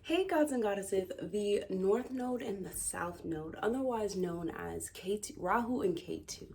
Hey gods and goddesses, the North Node and the South Node, otherwise known as Ketu, Rahu and Ketu.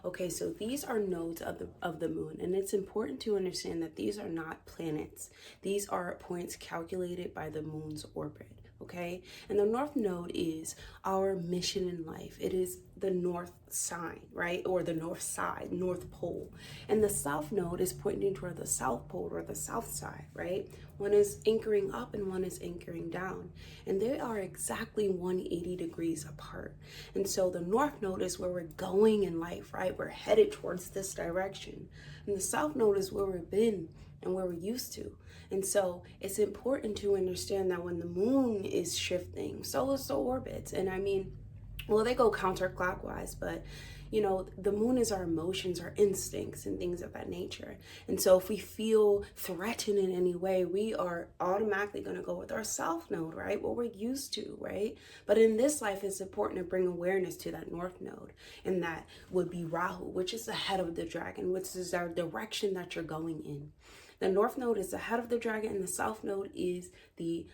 Okay, so these are nodes of the moon, and it's important to understand that these are not planets. These are points calculated by the moon's orbit. Okay, and the North Node is our mission in life. It is the North sign, right? Or the North side, North Pole. And the South Node is pointing toward the South Pole or the South side, right? One is anchoring up and one is anchoring down. And they are exactly 180 degrees apart. And so the North Node is where we're going in life, right? We're headed towards this direction. And the South Node is where we've been and where we're used to. And so it's important to understand that when the moon is shifting, so is the orbits. And I mean, well, they go counterclockwise, but you know, the moon is our emotions, our instincts, and things of that nature. And so if we feel threatened in any way, we are automatically going to go with our South Node, right? What we're used to, right? But in this life, it's important to bring awareness to that North Node. And that would be Rahu, which is the head of the dragon, which is our direction that you're going in. The North Node is the head of the dragon, and the South Node is the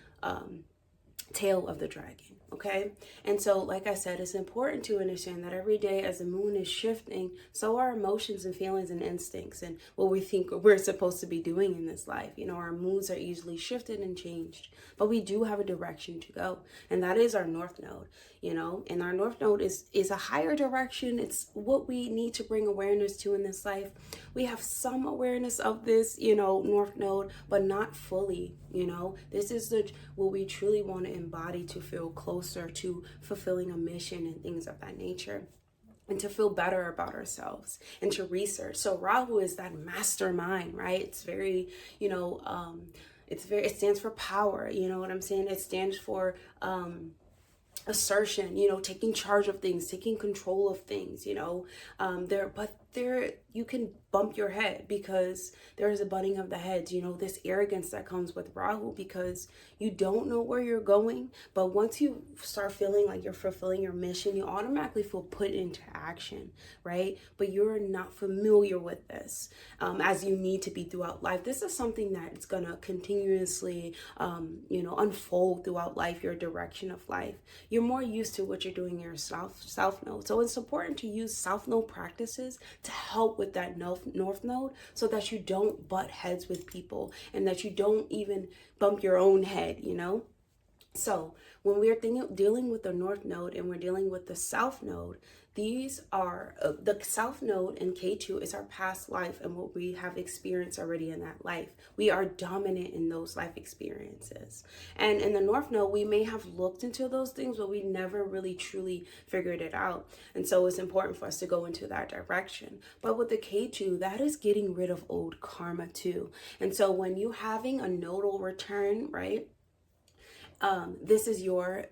tail of the dragon. Okay, and so like I said, it's important to understand that every day as the moon is shifting, so are emotions and feelings and instincts and what we think we're supposed to be doing in this life. You know, our moods are easily shifted and changed, but we do have a direction to go, and that is our North Node. You know, and our North Node is a higher direction. It's what we need to bring awareness to in this life. We have some awareness of this, you know, North Node, but not fully. You know, this is what we truly want to embody to feel closer to fulfilling a mission and things of that nature, and to feel better about ourselves and to research. So Rahu is that mastermind, right? It's very, you know, it stands for power. You know what I'm saying? It stands for assertion, you know, taking charge of things, taking control of things, you know, there you can bump your head because there is a butting of the heads, you know, this arrogance that comes with Rahu because you don't know where you're going. But once you start feeling like you're fulfilling your mission, you automatically feel put into action, right? But you're not familiar with this as you need to be throughout life. This is something that it's going to continuously, you know, unfold throughout life, your direction of life. You're more used to what you're doing in your South Node. So it's important to use South Node practices to help with that North Node so that you don't butt heads with people and that you don't even bump your own head, you know? So when we're dealing with the North Node and we're dealing with the South Node, these are the South Node and Ketu is our past life and what we have experienced already in that life. We are dominant in those life experiences. And in the North Node, we may have looked into those things, but we never really truly figured it out. And so it's important for us to go into that direction. But with the Ketu, that is getting rid of old karma too. And so when you having a nodal return, right? This is your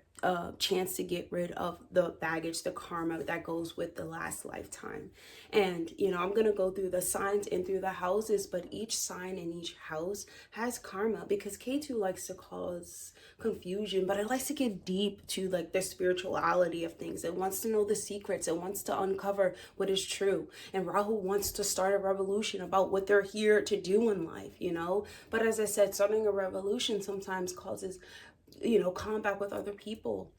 chance to get rid of the baggage, the karma that goes with the last lifetime. And, you know, I'm going to go through the signs and through the houses, but each sign in each house has karma because Ketu likes to cause confusion, but it likes to get deep to like the spirituality of things. It wants to know the secrets. It wants to uncover what is true. And Rahu wants to start a revolution about what they're here to do in life, you know. But as I said, starting a revolution sometimes causes, you know, combat with other people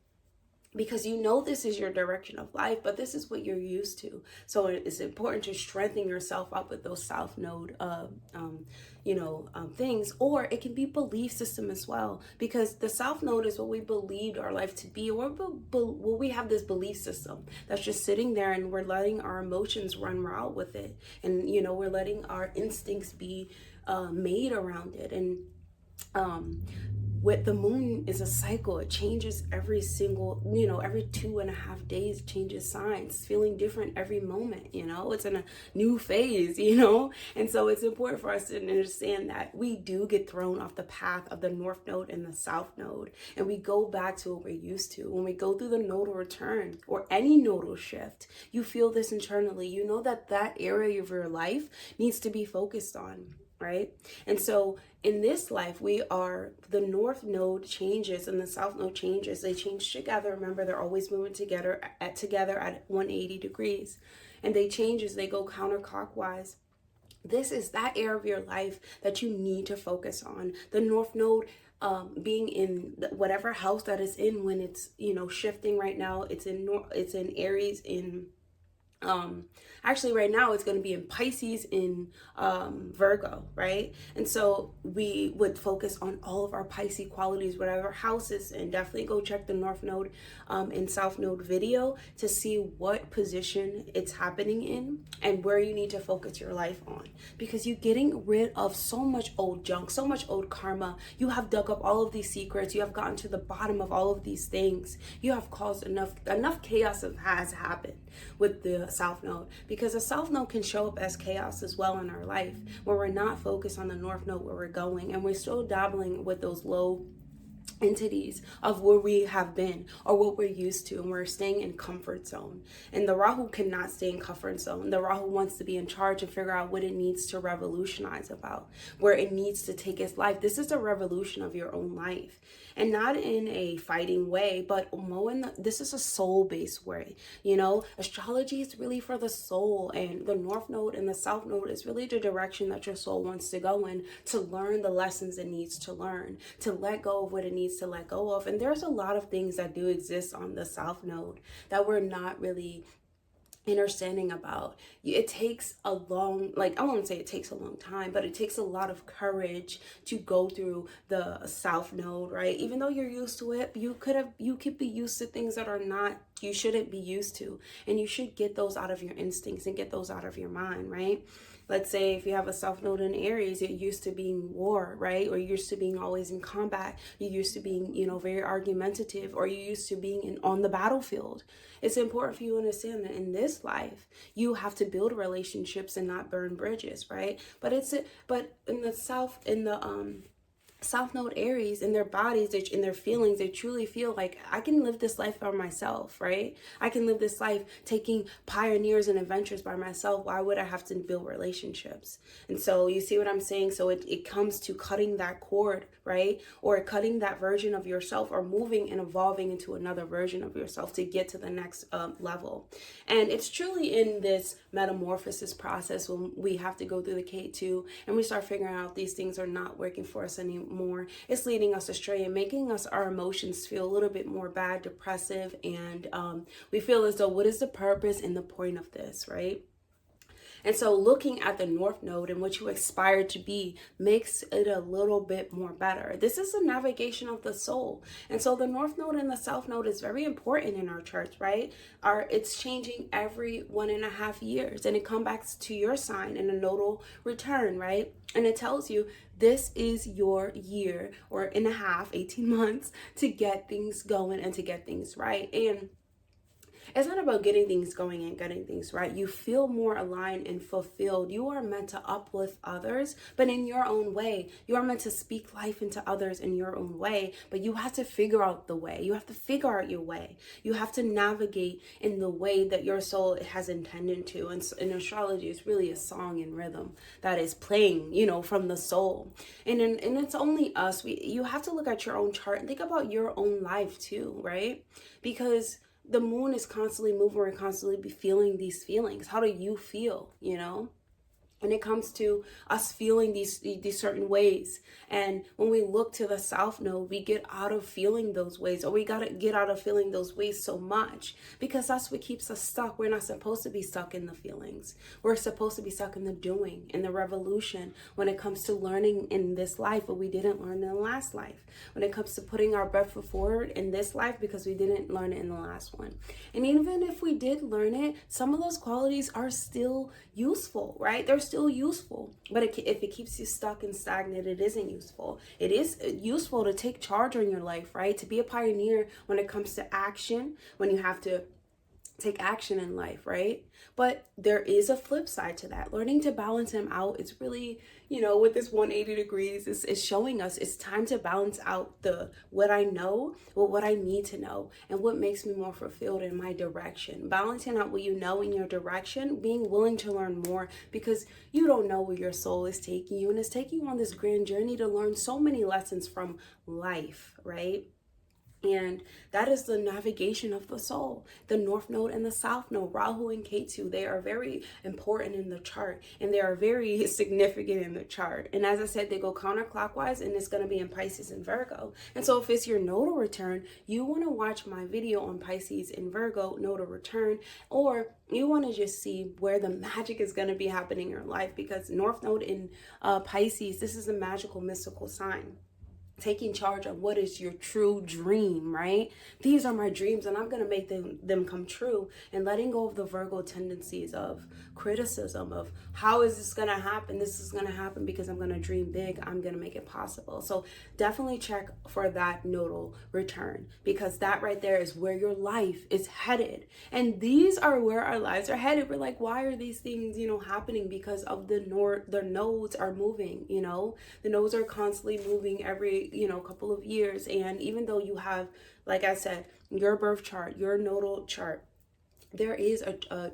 because you know this is your direction of life, but this is what you're used to. So it's important to strengthen yourself up with those South Node things, or it can be belief system as well, because the South Node is what we believed our life to be, or what we have this belief system that's just sitting there and we're letting our emotions run wild with it, and you know, we're letting our instincts be made around it. And with the moon is a cycle. It changes every single, you know, every 2.5 days, it changes signs, feeling different every moment, you know, it's in a new phase, you know. And so it's important for us to understand that we do get thrown off the path of the North Node and the South Node, and we go back to what we're used to. When we go through the nodal return or any nodal shift, you feel this internally, you know, that area of your life needs to be focused on, right? And so in this life, the North Node changes and the South Node changes. They change together. Remember, they're always moving together at 180 degrees. And they change as they go counterclockwise. This is that area of your life that you need to focus on. The North Node being in whatever house that is in when it's, you know, shifting right now. It's in Aries in actually right now it's going to be in Pisces in Virgo, right? And so we would focus on all of our Pisces qualities, whatever houses, and definitely go check the North Node and South Node video to see what position it's happening in and where you need to focus your life on, because you're getting rid of so much old junk, so much old karma. You have dug up all of these secrets. You have gotten to the bottom of all of these things. You have caused enough chaos has happened with the South Node, because the South Node can show up as chaos as well in our life where we're not focused on the North Node where we're going, and we're still dabbling with those low entities of where we have been or what we're used to, and we're staying in comfort zone. And the Rahu cannot stay in comfort zone. The Rahu wants to be in charge and figure out what it needs to revolutionize about, where it needs to take its life. This is a revolution of your own life, and not in a fighting way, but more in this is a soul-based way. You know, astrology is really for the soul, and the North Node and the South Node is really the direction that your soul wants to go in, to learn the lessons it needs to learn, to let go of what it needs to let go of. And there's a lot of things that do exist on the South Node that we're not really understanding about. It takes a long, like, I won't say it takes a long time, but it takes a lot of courage to go through the South Node, right? Even though you're used to it, you could be used to things that are not, you shouldn't be used to, and you should get those out of your instincts and get those out of your mind, right? Let's say if you have a South Node in Aries, you're used to being war, right? Or you're used to being always in combat. You're used to being, you know, very argumentative, or you're used to being on the battlefield. It's important for you to understand that in this life, you have to build relationships and not burn bridges, right? But in the South Node Aries, in their bodies, in their feelings, they truly feel like, I can live this life by myself, right? I can live this life taking pioneers and adventures by myself. Why would I have to build relationships? And so you see what I'm saying? So it comes to cutting that cord, right? Or cutting that version of yourself, or moving and evolving into another version of yourself to get to the next level. And it's truly in this metamorphosis process when we have to go through the Ketu and we start figuring out these things are not working for us anymore. It's leading us astray and making our emotions feel a little bit more bad, depressive, and we feel as though, what is the purpose and the point of this, right? And so looking at the North Node and what you aspire to be makes it a little bit more better. This is a navigation of the soul. And so the North Node and the South Node is very important in our charts, right? It's changing every 1.5 years, and it comes back to your sign in a nodal return, right? And it tells you this is your year or in a half, 18 months to get things going and to get things right. And it's not about getting things going and getting things right. You feel more aligned and fulfilled. You are meant to uplift others, but in your own way. You are meant to speak life into others in your own way, but you have to figure out the way. You have to figure out your way. You have to navigate in the way that your soul has intended to. And in astrology, it's really a song and rhythm that is playing, you know, from the soul. And it's only us. You have to look at your own chart and think about your own life too, right? Because the moon is constantly moving. We're constantly be feeling these feelings. How do you feel, you know? And it comes to us feeling these certain ways. And when we look to the South Node, we get out of feeling those ways, or we got to get out of feeling those ways so much, because that's what keeps us stuck. We're not supposed to be stuck in the feelings. We're supposed to be stuck in the doing, in the revolution, when it comes to learning in this life what we didn't learn in the last life. When it comes to putting our best foot forward in this life because we didn't learn it in the last one. And even if we did learn it, some of those qualities are still useful, right? They're still useful, but if it keeps you stuck and stagnant, it isn't useful. It is useful to take charge in your life, right? To be a pioneer when it comes to action, when you have to take action in life, right? But there is a flip side to that. Learning to balance them out is really, you know, with this 180 degrees is showing us it's time to balance out what I know with what I need to know and what makes me more fulfilled in my direction. Balancing out what you know in your direction, being willing to learn more, because you don't know where your soul is taking you, and it's taking you on this grand journey to learn so many lessons from life, right? And that is the navigation of the soul. The North Node and the South Node, Rahu and Ketu, they are very important in the chart, and they are very significant in the chart. And as I said, they go counterclockwise, and it's going to be in Pisces and Virgo. And so if it's your nodal return, you want to watch my video on Pisces and Virgo nodal return, or you want to just see where the magic is going to be happening in your life, because North Node in Pisces, this is a magical, mystical sign. Taking charge of what is your true dream, right? These are my dreams, and I'm going to make them come true, and letting go of the Virgo tendencies of criticism of how is this going to happen? This is going to happen because I'm going to dream big. I'm going to make it possible. So definitely check for that nodal return, because that right there is where your life is headed. And these are where our lives are headed. We're like, why are these things, happening? Because of the nodes are moving, the nodes are constantly moving every, couple of years. And even though you have, like I said, your birth chart, your nodal chart, there is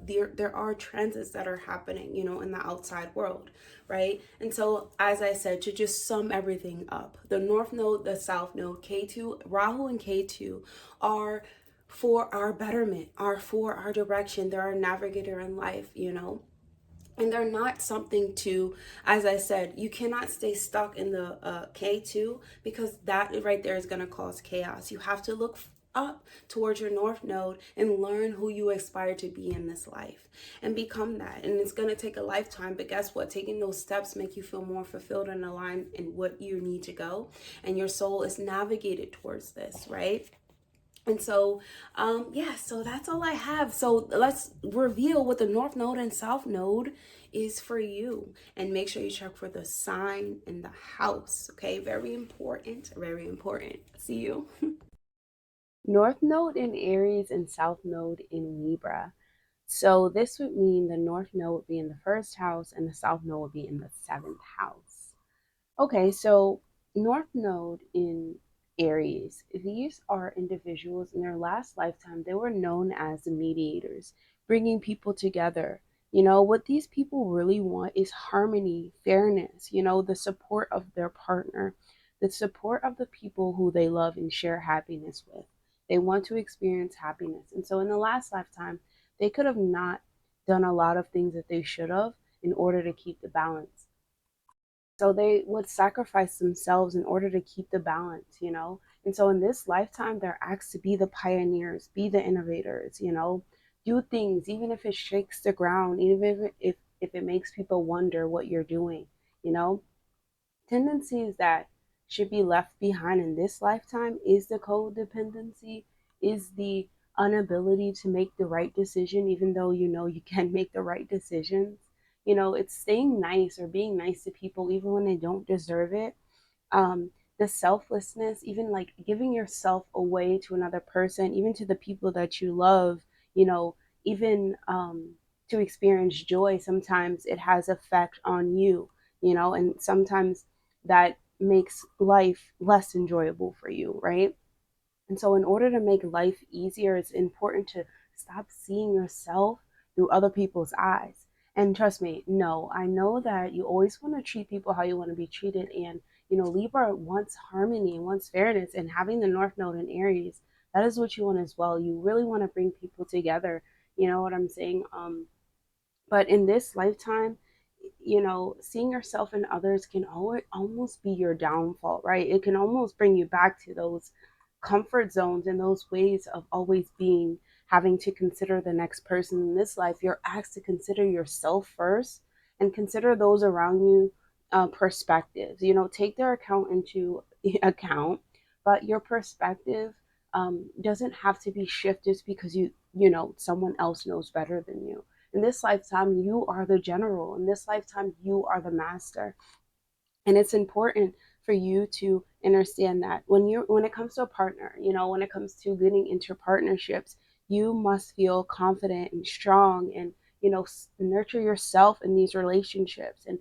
there are transits that are happening, in the outside world, right? And so, as I said, to just sum everything up, the North Node, the South Node, K2, Rahu and K2 are for our betterment, are for our direction. They're our navigator in life, and they're not something to, as I said, you cannot stay stuck in the K2, because that right there is going to cause chaos. You have to look up towards your North Node and learn who you aspire to be in this life and become that. And it's going to take a lifetime, but guess what? Taking those steps make you feel more fulfilled and aligned in what you need to go. And your soul is navigated towards this, right? And so, so that's all I have. So let's reveal what the North Node and South Node is for you. And make sure you check for the sign in the house. Okay, very important, very important. See you. North Node in Aries and South Node in Libra. So this would mean the North Node would be in the first house and the South Node would be in the seventh house. Okay, so North Node in Aries, these are individuals in their last lifetime. They were known as the mediators, bringing people together. What these people really want is harmony, fairness, the support of their partner, the support of the people who they love and share happiness with. They want to experience happiness. And so in the last lifetime, they could have not done a lot of things that they should have in order to keep the balance. So they would sacrifice themselves in order to keep the balance. And so in this lifetime, they're asked to be the pioneers, be the innovators, do things, even if it shakes the ground, even if it makes people wonder what you're doing. Tendencies that should be left behind in this lifetime is the codependency, is the inability to make the right decision, even though you can make the right decisions. It's staying nice or being nice to people even when they don't deserve it. The selflessness, even like giving yourself away to another person, even to the people that you love, even to experience joy, sometimes it has effect on you, and sometimes that makes life less enjoyable for you, right? And so, in order to make life easier, it's important to stop seeing yourself through other people's eyes. And trust me, no, I know that you always want to treat people how you want to be treated. And, Libra wants harmony and wants fairness. And having the North Node in Aries, that is what you want as well. You really want to bring people together. You know what I'm saying? But in this lifetime, seeing yourself in others can almost be your downfall, right? It can almost bring you back to those comfort zones and those ways of always having to consider the next person in this life. You're asked to consider yourself first and consider those around you perspectives. Take their account into account, but your perspective doesn't have to be shifted just because someone else knows better than you. In this lifetime, you are the general. In this lifetime, you are the master. And it's important for you to understand that when it comes to a partner, when it comes to getting into partnerships, you must feel confident and strong and, nurture yourself in these relationships. And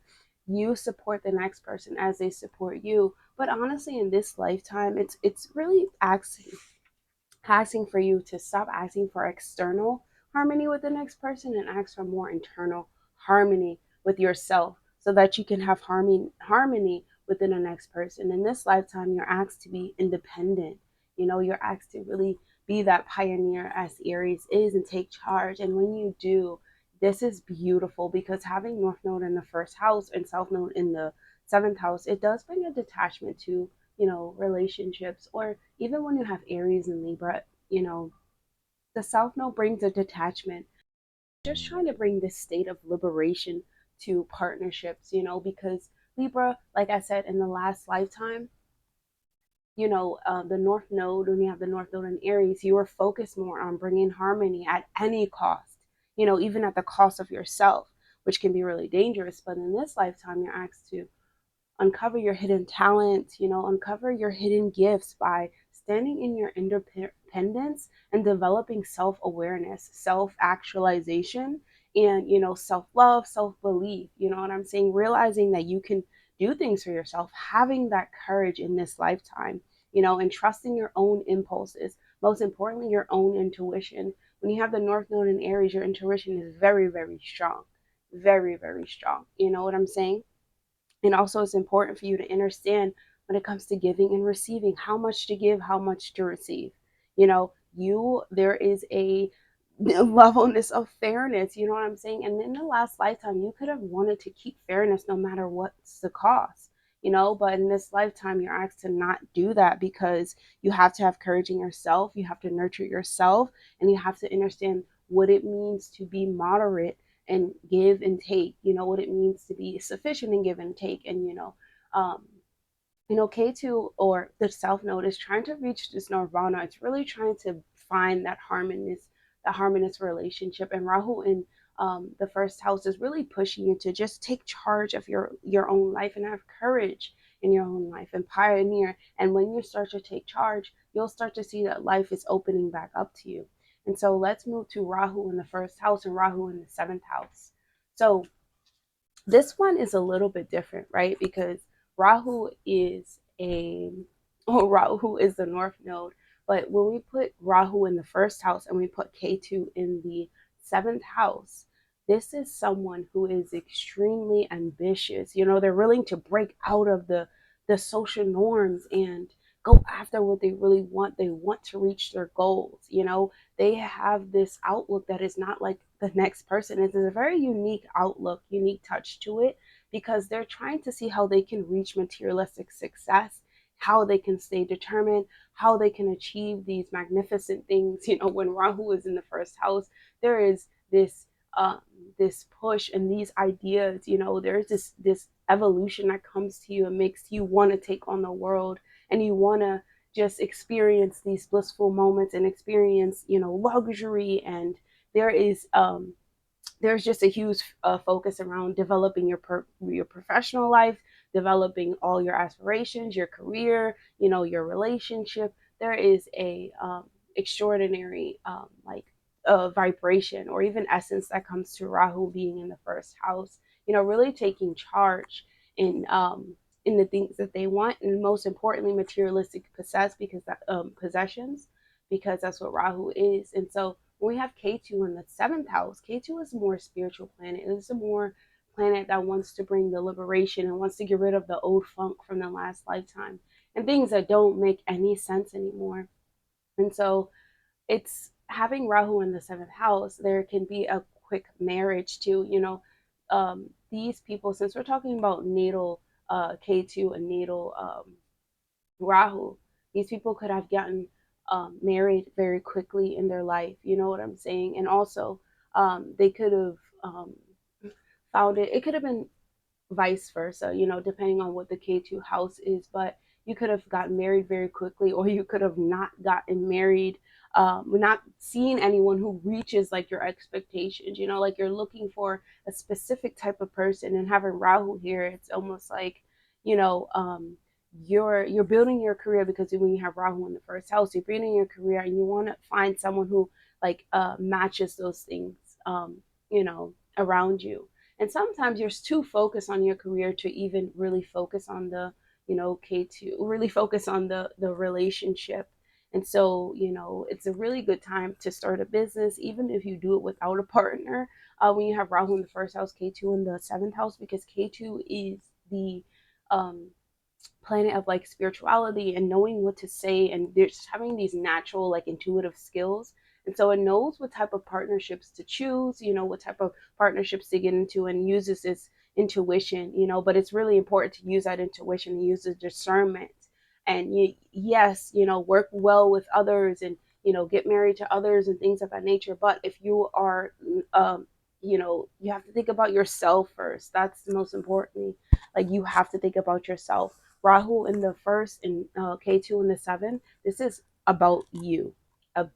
you support the next person as they support you. But honestly, in this lifetime, it's really asking for you to stop asking for external harmony with the next person and ask for more internal harmony with yourself so that you can have harmony within the next person. In this lifetime, you're asked to be independent. You know, you're asked to really be that pioneer as Aries is and take charge. And when you do, this is beautiful because having North Node in the first house and South Node in the seventh house, it does bring a detachment to, you know, relationships, or even when you have Aries and Libra, you know, the South Node brings a detachment, just trying to bring this state of liberation to partnerships, you know, because Libra, like I said, in the last lifetime, you know, the North Node, when you have the North Node in Aries, you are focused more on bringing harmony at any cost, you know, even at the cost of yourself, which can be really dangerous. But in this lifetime, you're asked to uncover your hidden talents, you know, uncover your hidden gifts by standing in your independence and developing self-awareness, self-actualization, and, you know, self-love, self-belief. You know what I'm saying? Realizing that you can do things for yourself, having that courage in this lifetime, you know, and trusting your own impulses, most importantly your own intuition. When you have the North Node in Aries, your intuition is very, very strong, very, very strong. You know what I'm saying? And also, it's important for you to understand when it comes to giving and receiving, how much to give, how much to receive. You know, there is a levelness of fairness, you know what I'm saying? And in the last lifetime, you could have wanted to keep fairness no matter what's the cost, you know, but in this lifetime, you're asked to not do that because you have to have courage in yourself, you have to nurture yourself, and you have to understand what it means to be moderate and give and take, you know, what it means to be sufficient and give and take. And um Ketu, or the South Node, is trying to reach this nirvana. It's really trying to find that harmonious relationship. And Rahu in the first house is really pushing you to just take charge of your own life and have courage in your own life and pioneer. And when you start to take charge, you'll start to see that life is opening back up to you. And so let's move to Rahu in the first house and Rahu in the seventh house. So this one is a little bit different, right? Because Rahu is a Rahu is the North Node, but when we put Rahu in the first house and we put Ketu in the seventh house, this is someone who is extremely ambitious. You know, they're willing to break out of the social norms and go after what they really want. They want to reach their goals. You know, they have this outlook that is not like the next person. It is a very unique outlook, unique touch to it, because they're trying to see how they can reach materialistic success, how they can stay determined, how they can achieve these magnificent things. You know, when Rahu is in the first house, there is um, this push and these ideas. You know, there's this evolution that comes to you and makes you want to take on the world, and you want to just experience these blissful moments and experience, you know, luxury. And there is there's just a huge focus around developing your professional life, developing all your aspirations, your career, you know, your relationship. There is a extraordinary vibration or even essence that comes to Rahu being in the first house. You know, really taking charge in the things that they want, and most importantly, materialistic possessions, because that's what Rahu is. And so when we have Ketu in the seventh house, Ketu is a more spiritual planet. It is a more planet that wants to bring the liberation and wants to get rid of the old funk from the last lifetime and things that don't make any sense anymore. And so it's having Rahu in the seventh house, there can be a quick marriage to, these people, since we're talking about natal Ketu and natal Rahu, these people could have gotten married very quickly in their life. You know what I'm saying? And also, they could have found it. It could have been vice versa, you know, depending on what the K2 house is. But you could have gotten married very quickly, or you could have not gotten married, not seeing anyone who reaches like your expectations, you know, like you're looking for a specific type of person. And having Rahu here, it's almost like, you know, you're building your career, because when you have Rahu in the first house, you're building your career and you want to find someone who like matches those things, you know, around you. And sometimes you're too focused on your career to even really focus on the, you know, K2, really focus on the relationship. And so, you know, it's a really good time to start a business, even if you do it without a partner. When you have Rahu in the first house, K2 in the seventh house, because K2 is the um, planet of like spirituality and knowing what to say, and they're just having these natural like intuitive skills. And so it knows what type of partnerships to choose, what type of partnerships to get into, and uses its intuition, but it's really important to use that intuition and use the discernment. And yes, work well with others, and get married to others and things of that nature. But if you are you have to think about yourself first. That's the most important. Like, you have to think about yourself. Rahu in the first and Ketu in the seventh. This is about you.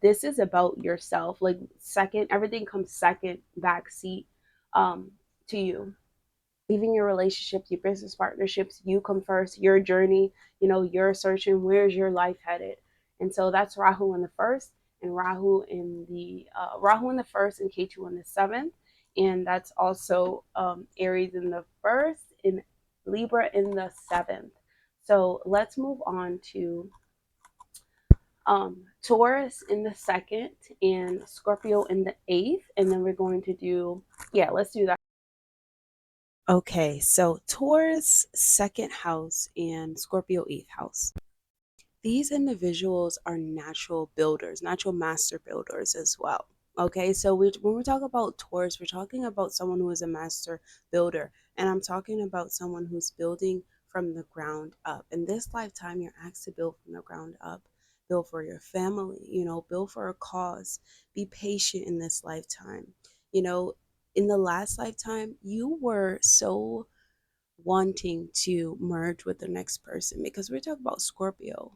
This is about yourself. Like, second, everything comes second, backseat um, to you. Leaving your relationships, your business partnerships, you come first. Your journey, you're searching where's your life headed. And so that's Rahu in the first, and Rahu in the first and Ketu in the seventh, and that's also Aries in the first and Libra in the seventh. So let's move on to Taurus in the second and Scorpio in the eighth, and then we're going to do, yeah, let's do that. Okay, so Taurus second house and Scorpio eighth house. These individuals are natural builders, natural master builders as well. Okay, so when we're talking about Taurus, we're talking about someone who is a master builder, and I'm talking about someone who's building from the ground up. In this lifetime, you're asked to build from the ground up, build for your family, build for a cause, be patient in this lifetime. You know, in the last lifetime, you were so wanting to merge with the next person, because we're talking about Scorpio,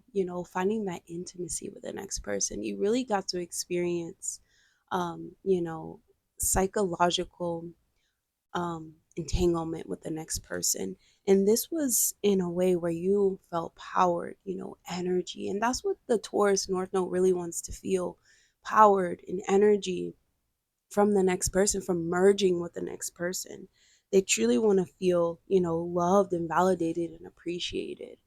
finding that intimacy with the next person. You really got to experience, um, you know, psychological entanglement with the next person. And this was in a way where you felt powered, energy. And that's what the Taurus North Node really wants to feel, powered in energy from the next person, from merging with the next person. They truly want to feel, loved and validated and appreciated.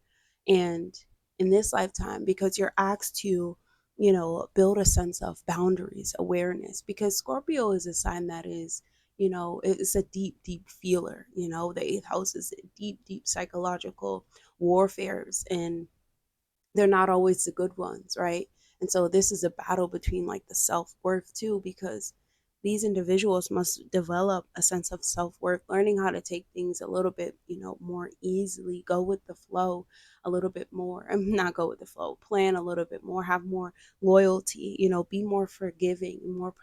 And in this lifetime, because you're asked to, build a sense of boundaries, awareness, because Scorpio is a sign that is, it's a deep, deep feeler. The eighth house is deep, deep psychological warfares, and they're not always the good ones, right? And so this is a battle between like the self-worth too, because these individuals must develop a sense of self-worth, learning how to take things a little bit, more easily, go with the flow a little bit more. Not go with the flow, plan a little bit more, have more loyalty, be more forgiving, more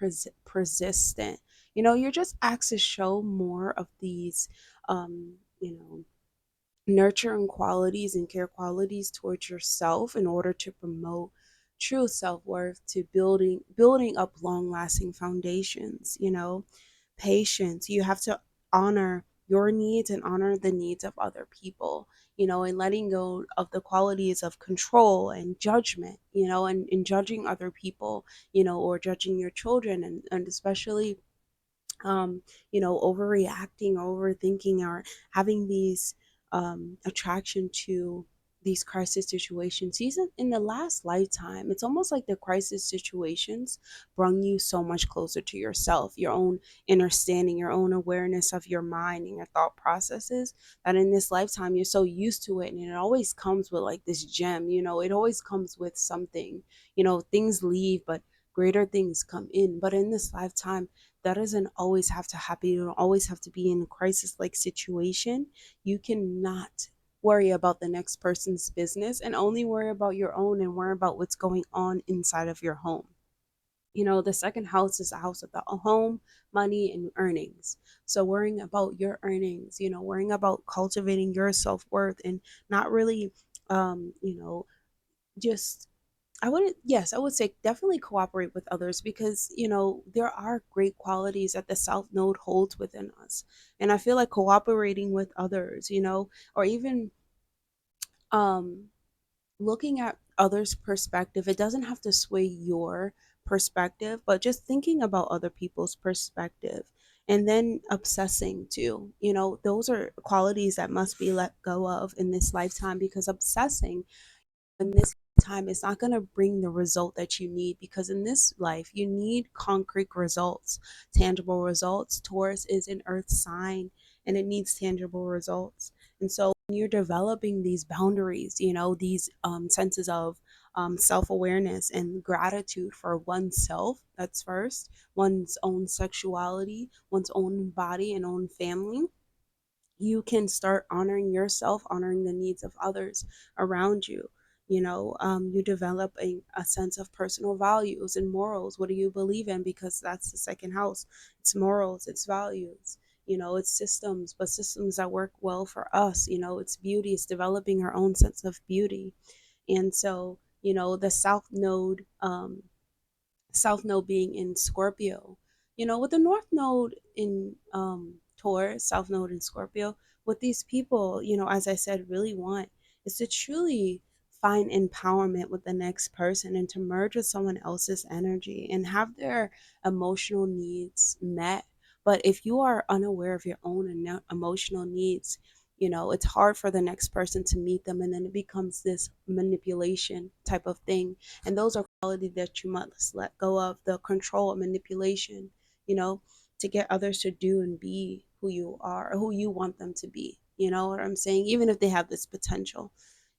persistent. You're just asked to show more of these you know nurturing qualities and care qualities towards yourself in order to promote true self-worth, to building up long-lasting foundations. Patience. You have to honor your needs and honor the needs of other people, and letting go of the qualities of control and judgment, and judging other people, or judging your children, and especially um, overreacting, overthinking, or having these attraction to these crisis situations. Even in the last lifetime, it's almost like the crisis situations bring you so much closer to yourself, your own understanding, your own awareness of your mind and your thought processes, that in this lifetime you're so used to it, and it always comes with like this gem, it always comes with something. Things leave, but greater things come in. But in this lifetime, that doesn't always have to happen. You don't always have to be in a crisis like situation. You cannot worry about the next person's business, and only worry about your own, and worry about what's going on inside of your home. The second house is a house of the home, money, and earnings. So worrying about your earnings, worrying about cultivating your self-worth, and not really just I would say definitely cooperate with others, because, there are great qualities that the South Node holds within us. And I feel like cooperating with others, or even um, looking at others' perspective, it doesn't have to sway your perspective, but just thinking about other people's perspective. And then obsessing too, those are qualities that must be let go of in this lifetime, because obsessing in this time is not going to bring the result that you need, because in this life you need concrete results, tangible results. Taurus is an earth sign, and it needs tangible results. And so you're developing these boundaries, these senses of self-awareness and gratitude for oneself. That's first, one's own sexuality, one's own body and own family. You can start honoring yourself, honoring the needs of others around you. You develop a sense of personal values and morals. What do you believe in? Because that's the second house. It's morals, it's values, it's systems, but systems that work well for us. It's beauty, it's developing our own sense of beauty. And so, the South Node being in Scorpio. With the North Node in Taurus, South Node in Scorpio, what these people, as I said, really want is to truly find empowerment with the next person and to merge with someone else's energy and have their emotional needs met. But if you are unaware of your own emotional needs, it's hard for the next person to meet them, and then it becomes this manipulation type of thing. And those are qualities that you must let go of, the control and manipulation, you know, to get others to do and be who you are or who you want them to be. You know what I'm saying? Even if they have this potential,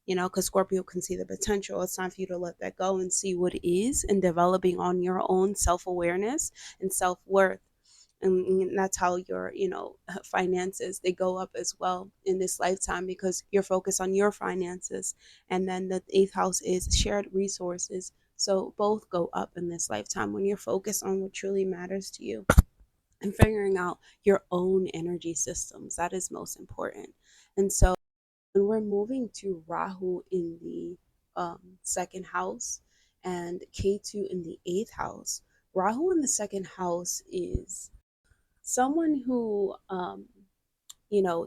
because Scorpio can see the potential. It's time for you to let that go and see what is and developing on your own self awareness and self worth. And that's how your finances, they go up as well in this lifetime, because you're focused on your finances. And then the eighth house is shared resources, so both go up in this lifetime when you're focused on what truly matters to you and figuring out your own energy systems. That is most important. And so when we're moving to Rahu in the second house and Ketu in the eighth house, Rahu in the second house is someone who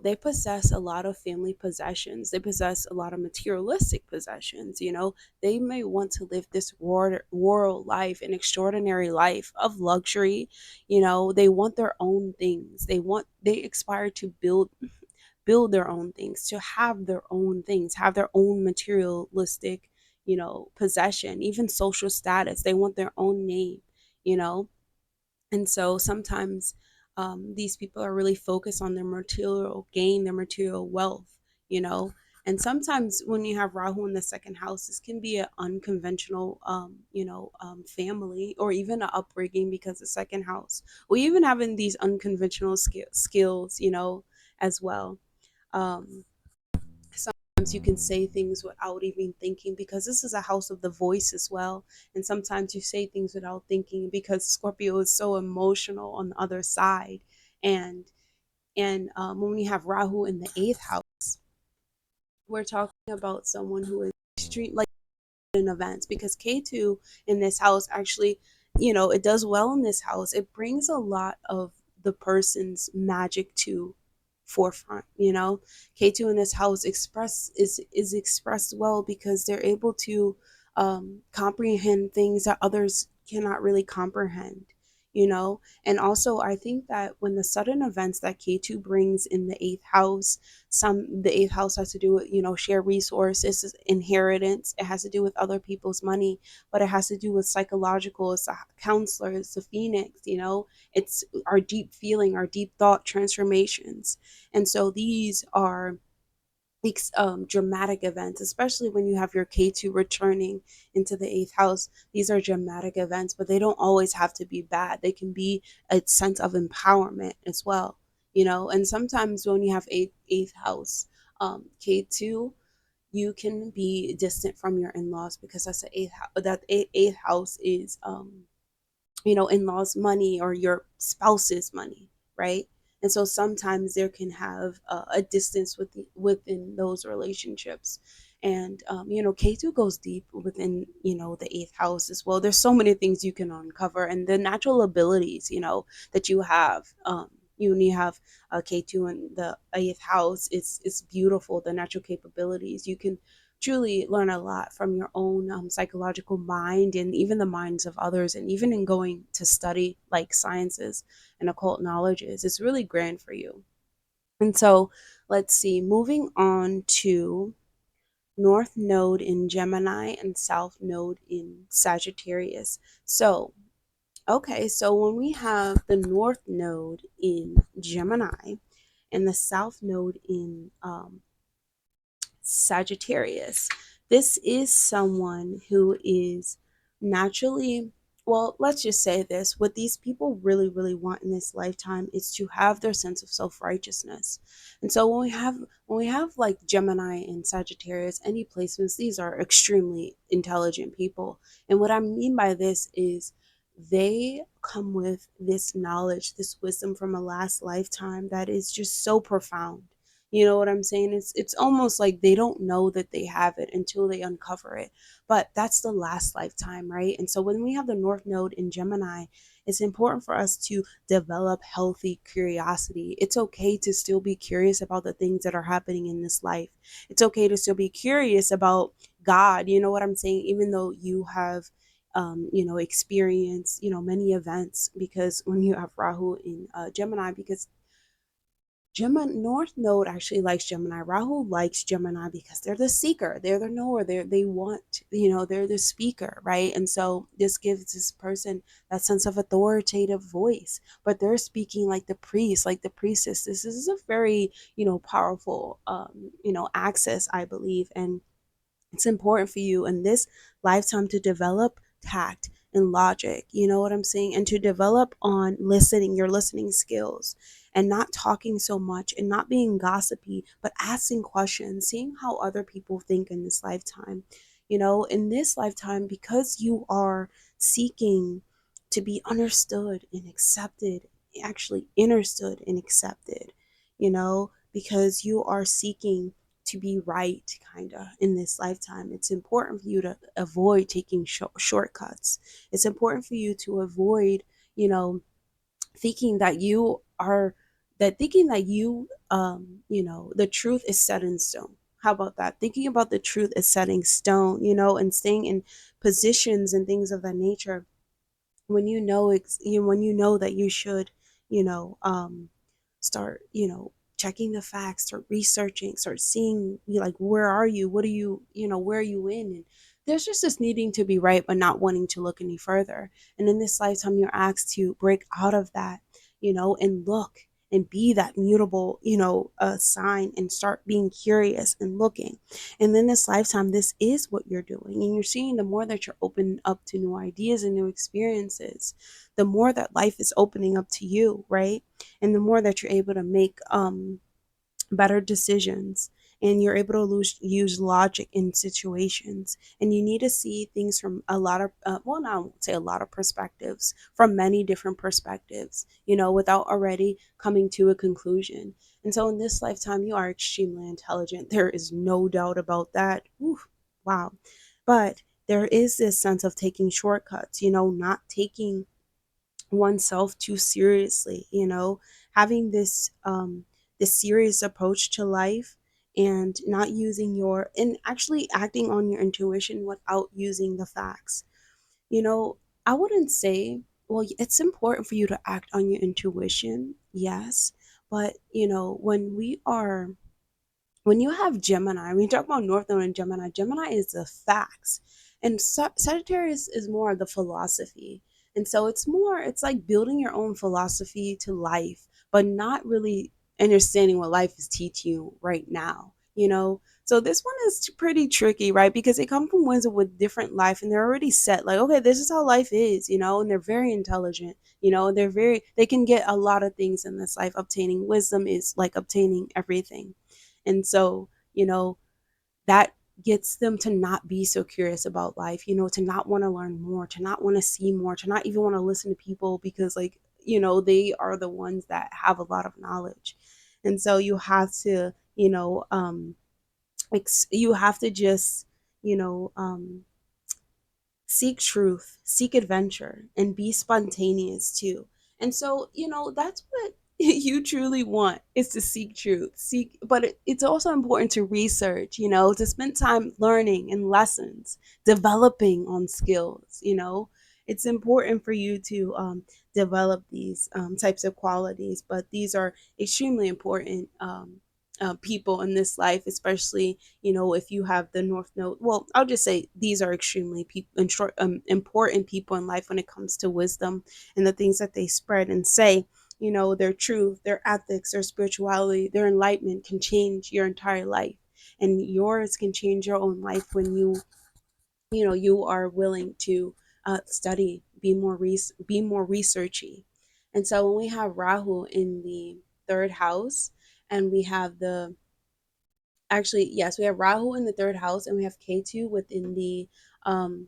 they possess a lot of family possessions, they possess a lot of materialistic possessions. They may want to live this world life, an extraordinary life of luxury. They want their own things, they aspire to build their own things, to have their own things, have their own materialistic possession, even social status. They want their own name, you know and so sometimes these people are really focused on their material gain, their material wealth, you know. And sometimes when you have Rahu in the second house, this can be an unconventional, family or even an upbringing, because the second house, we even having these unconventional skills, as well. Um, Sometimes you can say things without even thinking, because this is a house of the voice as well. And sometimes you say things without thinking because Scorpio is so emotional on the other side. And when we have Rahu in the eighth house, we're talking about someone who is extreme, like in events, because K2 in this house actually, it does well in this house. It brings a lot of the person's magic to forefront. K2 in this house is expressed well because they're able to comprehend things that others cannot really comprehend. And also I think that when the sudden events that K2 brings in the eighth house, the eighth house has to do with share resources, inheritance. It has to do with other people's money, but it has to do with psychological. It's a counselor, it's a phoenix. It's our deep feeling, our deep thought transformations. And so these are dramatic events, especially when you have your K2 returning into the eighth house. These are dramatic events, but they don't always have to be bad. They can be a sense of empowerment as well. And sometimes when you have eighth house K2, you can be distant from your in-laws, because that's the eighth house. That eighth house is in-laws money or your spouse's money, right? And so sometimes there can have a distance within those relationships. And K2 goes deep within the eighth house as well. There's so many things you can uncover, and the natural abilities that you have. When you have K2 in the eighth house, it's beautiful. The natural capabilities, you can truly learn a lot from your own psychological mind, and even the minds of others. And even in going to study like sciences and occult knowledges, it's really grand for you. And so let's see, moving on to North Node in Gemini and South Node in Sagittarius. So so when we have the North Node in Gemini and the South Node in Sagittarius. This is someone who is naturally, well, let's just say this, what these people really, really want in this lifetime is to have their sense of self-righteousness. And so when we have like Gemini and Sagittarius, any placements, these are extremely intelligent people. And what I mean by this is they come with this knowledge, this wisdom from a last lifetime that is just so profound. You know what I'm saying? It's almost like they don't know that they have it until they uncover it. But that's the last lifetime, right? And so when we have the North Node in Gemini, it's important for us to develop healthy curiosity. It's okay to still be curious about the things that are happening in this life. It's okay to still be curious about God. You know what I'm saying? Even though you have experience, many events, because when you have Rahu in Gemini, because Gemini North Node actually likes Gemini. Rahu likes Gemini because they're the seeker, they're the knower, they want, they're the speaker, right? And so this gives this person that sense of authoritative voice, but they're speaking like the priest, like the priestess. This is a very, powerful, access, I believe, and it's important for you in this lifetime to develop tact and logic, you know what I'm saying? And to develop on listening, your listening skills, and not talking so much and not being gossipy, but asking questions, seeing how other people think in this lifetime. In this lifetime, because you are seeking to be understood and accepted, actually understood and accepted, because you are seeking to be right, kind of, in this lifetime. It's important for you to avoid taking shortcuts. It's important for you to avoid, you know, thinking that you are, thinking that the truth is set in stone. How about that? Thinking about the truth is setting stone, and staying in positions and things of that nature when when you know that you should, you know, start, checking the facts, start researching, start seeing, like, where are you? What are you, where are you in? And there's just this needing to be right, but not wanting to look any further. And in this lifetime, you're asked to break out of that, and look and be that mutable, sign, and start being curious and looking. And then this lifetime, this is what you're doing. And you're seeing the more that you're open up to new ideas and new experiences, the more that life is opening up to you, right? And the more that you're able to make better decisions, and you're able to use logic in situations, and you need to see things from a lot of well, not, I won't say a lot of perspectives, from many different perspectives, without already coming to a conclusion. And so in this lifetime, you are extremely intelligent. There is no doubt about that. Oof, wow. But there is this sense of taking shortcuts, not taking oneself too seriously, having this serious approach to life, and not using your and actually acting on your intuition without using the facts. you know I wouldn't say, well, it's important for you to act on your intuition, yes, but when you have Gemini, when you talk about North Node and Gemini, Gemini is the facts, and Sagittarius is more of the philosophy. And so it's like building your own philosophy to life, but not really understanding what life is teaching you right now. So this one is pretty tricky, right? Because they come from ones with different life, and they're already set. Like, okay, this is how life is, and they're very intelligent. They can get a lot of things in this life. Obtaining wisdom is like obtaining everything. And so, that gets them to not be so curious about life, to not want to learn more, to not want to see more, to not even want to listen to people, because, like, they are the ones that have a lot of knowledge. And so you have to, you have to just, you know, um, seek truth, seek adventure, and be spontaneous too. And so, that's what you truly want, is to seek truth. But it's also important to research, to spend time learning and lessons, developing on skills. It's important for you to develop these types of qualities, but these are extremely important people in this life, especially if you have the North Node. Well, I'll just say these are extremely important people in life when it comes to wisdom and the things that they spread and say. Their truth, their ethics, their spirituality, their enlightenment can change your entire life. and yours can change your own life when you are willing to study, be more researchy. And so when we have Rahu in the third house, and we have the actually yes, we have Rahu in the third house, and we have Ketu within the um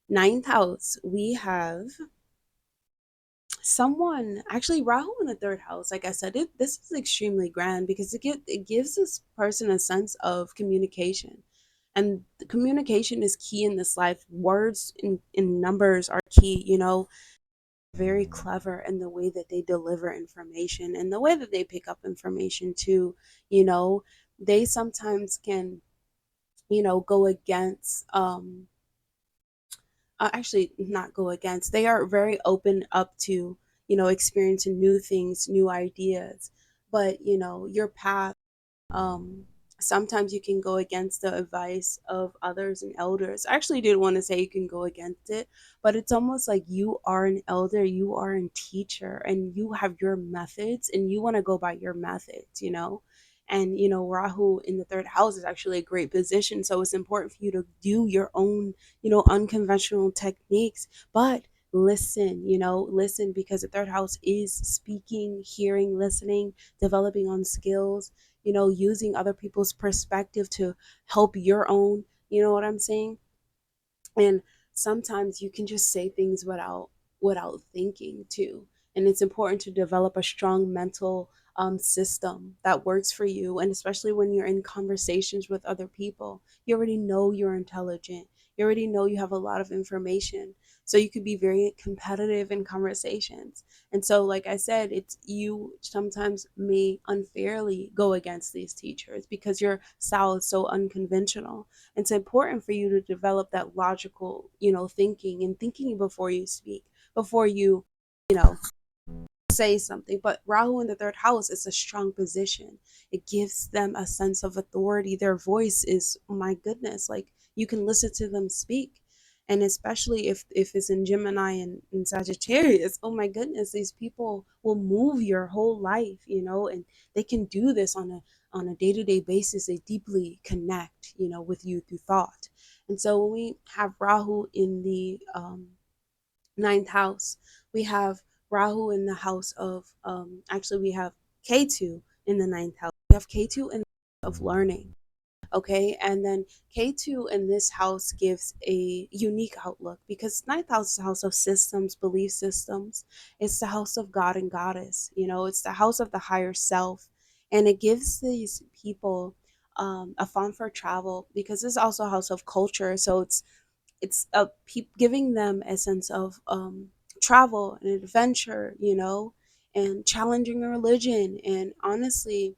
ninth house. We have someone actually Rahu in the third house. Like I said, this is extremely grand because it gives this person a sense of communication, and the communication is key in this life. Words in numbers are key, very clever in the way that they deliver information and the way that they pick up information too. you know they sometimes can go against actually not go against, they are very open up to experiencing new things, new ideas. But your path, um sometimes you can go against the advice of others and elders. I actually didn't want to say you can go against it, but it's almost like you are an elder, you are a teacher, and you have your methods and you want to go by your methods. And Rahu in the third house is actually a great position, so it's important for you to do your own unconventional techniques. But listen, because the third house is speaking, hearing, listening, developing on skills, using other people's perspective to help your own. You know what I'm saying? And sometimes you can just say things without thinking too. And it's important to develop a strong mental system that works for you. And especially when you're in conversations with other people, you already know you're intelligent, you already know you have a lot of information, so you could be very competitive in conversations. And so, like I said, it's you sometimes may unfairly go against these teachers because your style is so unconventional. It's important for you to develop that logical, thinking, and thinking before you speak, before you know, say something. But Rahu in the third house is a strong position. It gives them a sense of authority. Their voice is, oh my goodness, like you can listen to them speak. And especially if it's in Gemini and Sagittarius, oh my goodness, these people will move your whole life, and they can do this on a day-to-day basis. They deeply connect, with you through thought. And so when we have Rahu in the ninth house, we have Rahu in the house of actually we have Ketu in the ninth house. We have Ketu in the house of learning. Okay, and then K2 in this house gives a unique outlook because ninth house is the house of systems, belief systems. It's the house of God and goddess. It's the house of the higher self, and it gives these people a fun for travel because it's also a house of culture. So giving them a sense of travel and adventure, and challenging a religion. And honestly,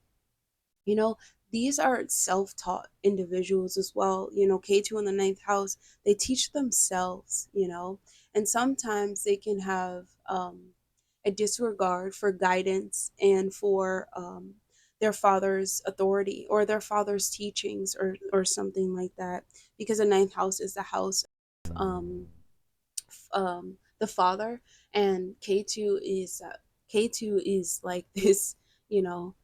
you know, these are self-taught individuals as well. K2 in the ninth house, they teach themselves, and sometimes they can have a disregard for guidance and for their father's authority or their father's teachings or something like that, because the ninth house is the house of the father, and K2 is like this, you know,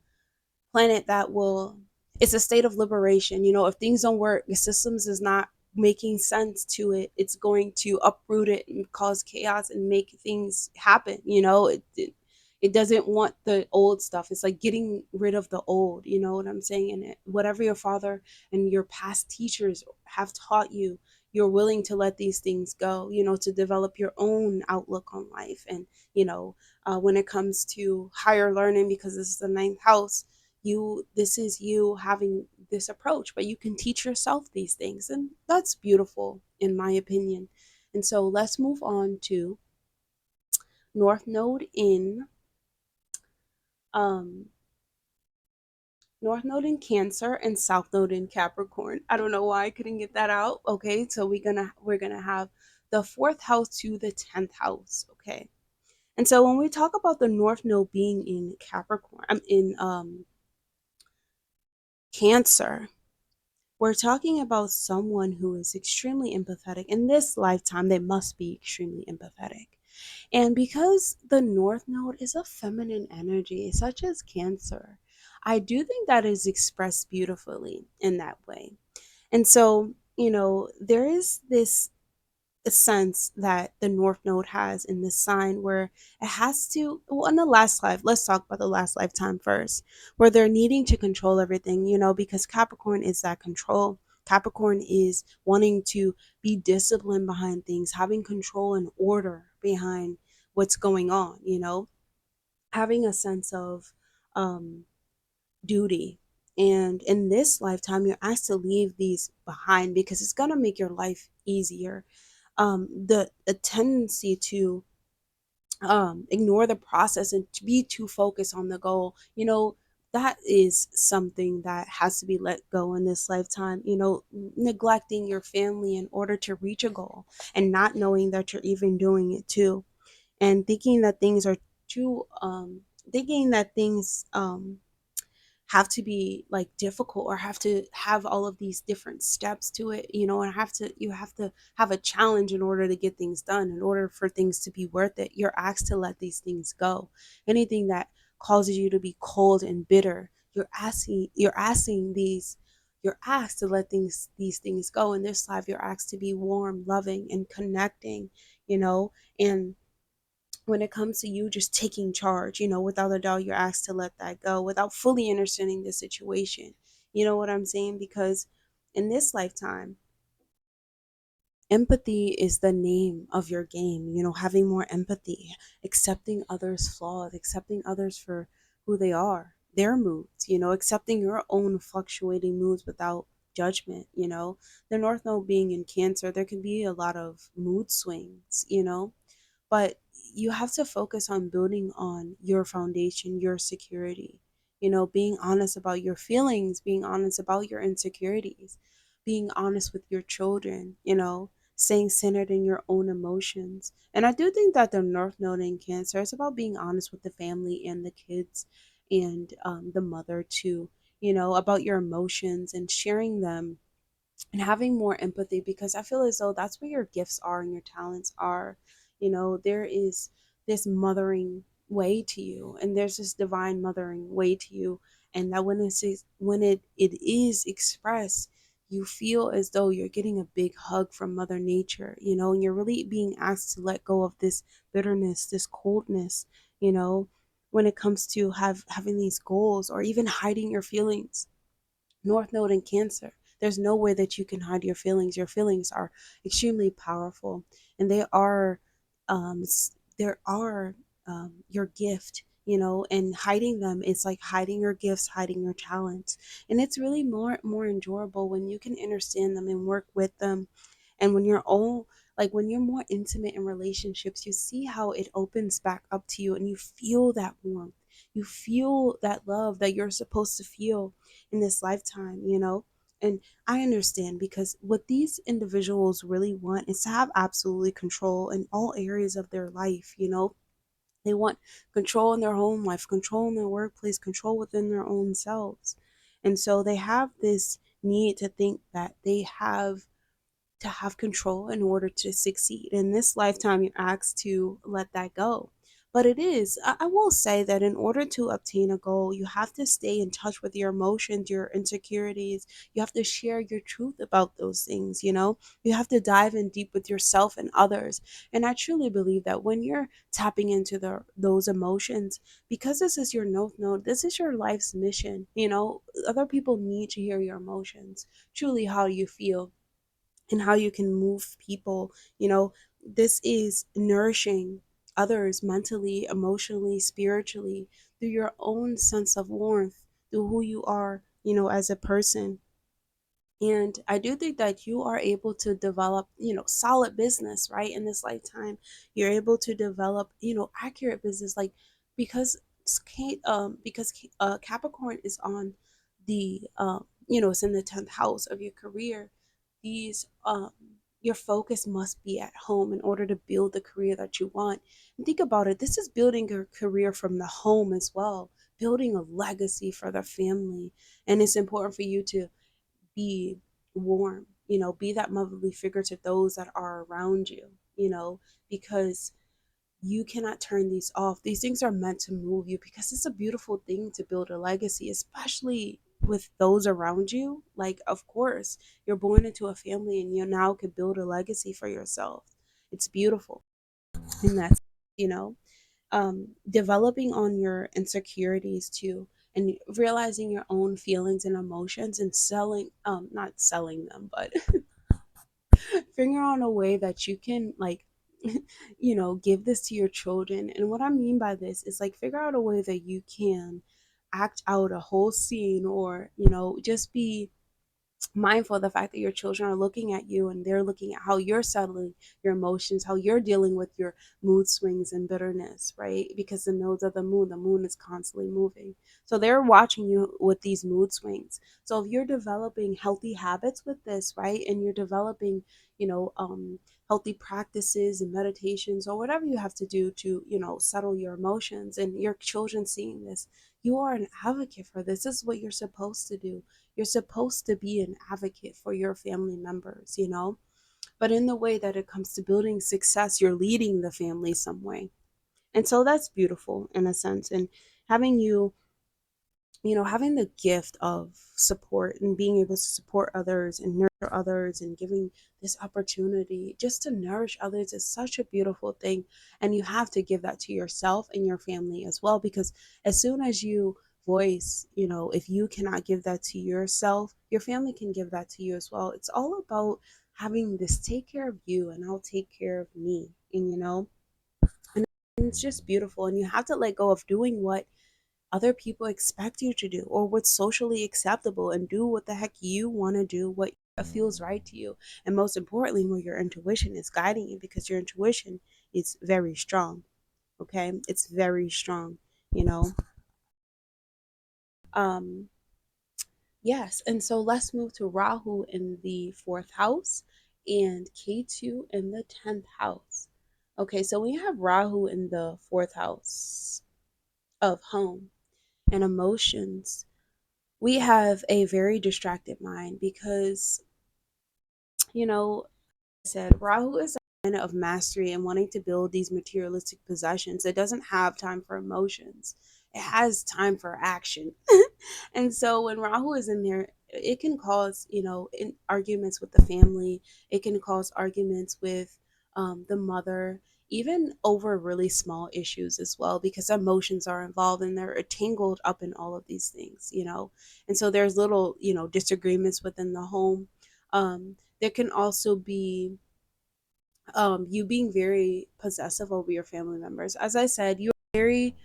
planet that will, it's a state of liberation. If things don't work, the systems is not making sense to it, it's going to uproot it and cause chaos and make things happen. It doesn't want the old stuff. It's like getting rid of the old, you know what I'm saying? And whatever your father and your past teachers have taught you, you're willing to let these things go, to develop your own outlook on life. And when it comes to higher learning, because this is the ninth house, this is you having this approach, but you can teach yourself these things, and that's beautiful in my opinion. And so let's move on to north node in um north node in Cancer and south node in Capricorn. I don't know why I couldn't get that out. Okay, so we're gonna have the fourth house to the 10th house. Okay, and so when we talk about the north node being in Capricorn, I'm in Cancer, we're talking about someone who is extremely empathetic. In this lifetime, they must be extremely empathetic. And because the North Node is a feminine energy, such as Cancer, I do think that is expressed beautifully in that way. And so, there is this sense that the North Node has in this sign where it has to, well, in the last life, let's talk about the last lifetime first, where they're needing to control everything, because Capricorn is that control. Capricorn is wanting to be disciplined behind things, having control and order behind what's going on, having a sense of um, duty. And in this lifetime, you're asked to leave these behind because it's going to make your life easier. The tendency to ignore the process and to be too focused on the goal, that is something that has to be let go in this lifetime. Neglecting your family in order to reach a goal and not knowing that you're even doing it too, and thinking that things are too thinking that things have to be like difficult or have to have all of these different steps to it, and you have to have a challenge in order to get things done, in order for things to be worth it. You're asked to let these things go. Anything that causes you to be cold and bitter, you're asked to let these things go. In this life, you're asked to be warm, loving, and connecting, you know and when it comes to you just taking charge, without a doubt, you're asked to let that go without fully understanding the situation. You know what I'm saying? Because in this lifetime, empathy is the name of your game, having more empathy, accepting others' flaws, accepting others for who they are, their moods, accepting your own fluctuating moods without judgment. The North Node being in Cancer, there can be a lot of mood swings, but you have to focus on building on your foundation, your security, being honest about your feelings, being honest about your insecurities, being honest with your children, staying centered in your own emotions. And I do think that the North Node in Cancer is about being honest with the family and the kids and the mother too, about your emotions and sharing them and having more empathy, because I feel as though that's where your gifts are and your talents are. There is this mothering way to you, and there's this divine mothering way to you, and that when it is expressed, you feel as though you're getting a big hug from Mother Nature, and you're really being asked to let go of this bitterness, this coldness, you know, when it comes to having these goals or even hiding your feelings. North Node in Cancer. There's no way that you can hide your feelings. Your feelings are extremely powerful, and there are your gift. And hiding them is like hiding your gifts, hiding your talents, and it's really more enjoyable when you can understand them and work with them, and when you're more intimate in relationships, you see how it opens back up to you, and you feel that warmth, you feel that love that you're supposed to feel in this lifetime. And I understand, because what these individuals really want is to have absolutely control in all areas of their life. They want control in their home life, control in their workplace, control within their own selves. And so they have this need to think that they have control in order to succeed. In this lifetime, you're asked to let that go. But I will say that in order to obtain a goal, you have to stay in touch with your emotions, your insecurities. You have to share your truth about those things, You have to dive in deep with yourself and others. And I truly believe that when you're tapping into those emotions, because this is your North Node, this is your life's mission, Other people need to hear your emotions, truly how you feel and how you can move people. This is nourishing others mentally, emotionally, spiritually, through your own sense of warmth, through who you are, as a person. And I do think that you are able to develop, solid business, right? In this lifetime, you're able to develop, accurate business, like because Capricorn is on it's in the 10th house of your career. These Your focus must be at home in order to build the career that you want. And think about it. This is building your career from the home as well, building a legacy for the family. And it's important for you to be warm, be that motherly figure to those that are around you, because you cannot turn these off. These things are meant to move you because it's a beautiful thing to build a legacy, especially with those around you. Like, of course, you're born into a family and you now can build a legacy for yourself. It's beautiful. And that's, you know, developing on your insecurities too, and realizing your own feelings and emotions and not selling them, but figure out a way that you can like give this to your children. And what I mean by this is like figure out a way that you can act out a whole scene, or just be mindful of the fact that your children are looking at you and they're looking at how you're settling your emotions, how you're dealing with your mood swings and bitterness, right? Because the nodes of the moon is constantly moving. So they're watching you with these mood swings. So if you're developing healthy habits with this, right? And you're developing, you know, um, healthy practices and meditations or whatever you have to do to, settle your emotions, and your children seeing this, you are an advocate for this. This is what you're supposed to do. You're supposed to be an advocate for your family members, but in the way that it comes to building success, you're leading the family some way. And so that's beautiful in a sense. And having having the gift of support and being able to support others and nurture others and giving this opportunity just to nourish others is such a beautiful thing. And you have to give that to yourself and your family as well, because as soon as you voice, if you cannot give that to yourself, your family can give that to you as well. It's all about having this take care of you and I'll take care of me. And and it's just beautiful. And you have to let go of doing what other people expect you to do or what's socially acceptable, and do what the heck you want to do, what feels right to you. And most importantly, where your intuition is guiding you, because your intuition is very strong. Okay, it's very strong, you know. Um, yes, and so let's move to Rahu in the fourth house and Ketu in the 10th house. Okay, so we have Rahu in the fourth house of home and emotions. We have a very distracted mind because, I said Rahu is a planet of mastery and wanting to build these materialistic possessions. It doesn't have time for emotions. It has time for action. And so when Rahu is in there, it can cause, arguments with the family. It can cause arguments with the mother, even over really small issues as well, because emotions are involved and they're tangled up in all of these things. And so there's little, disagreements within the home. There can also be you being very possessive over your family members. As I said, you're very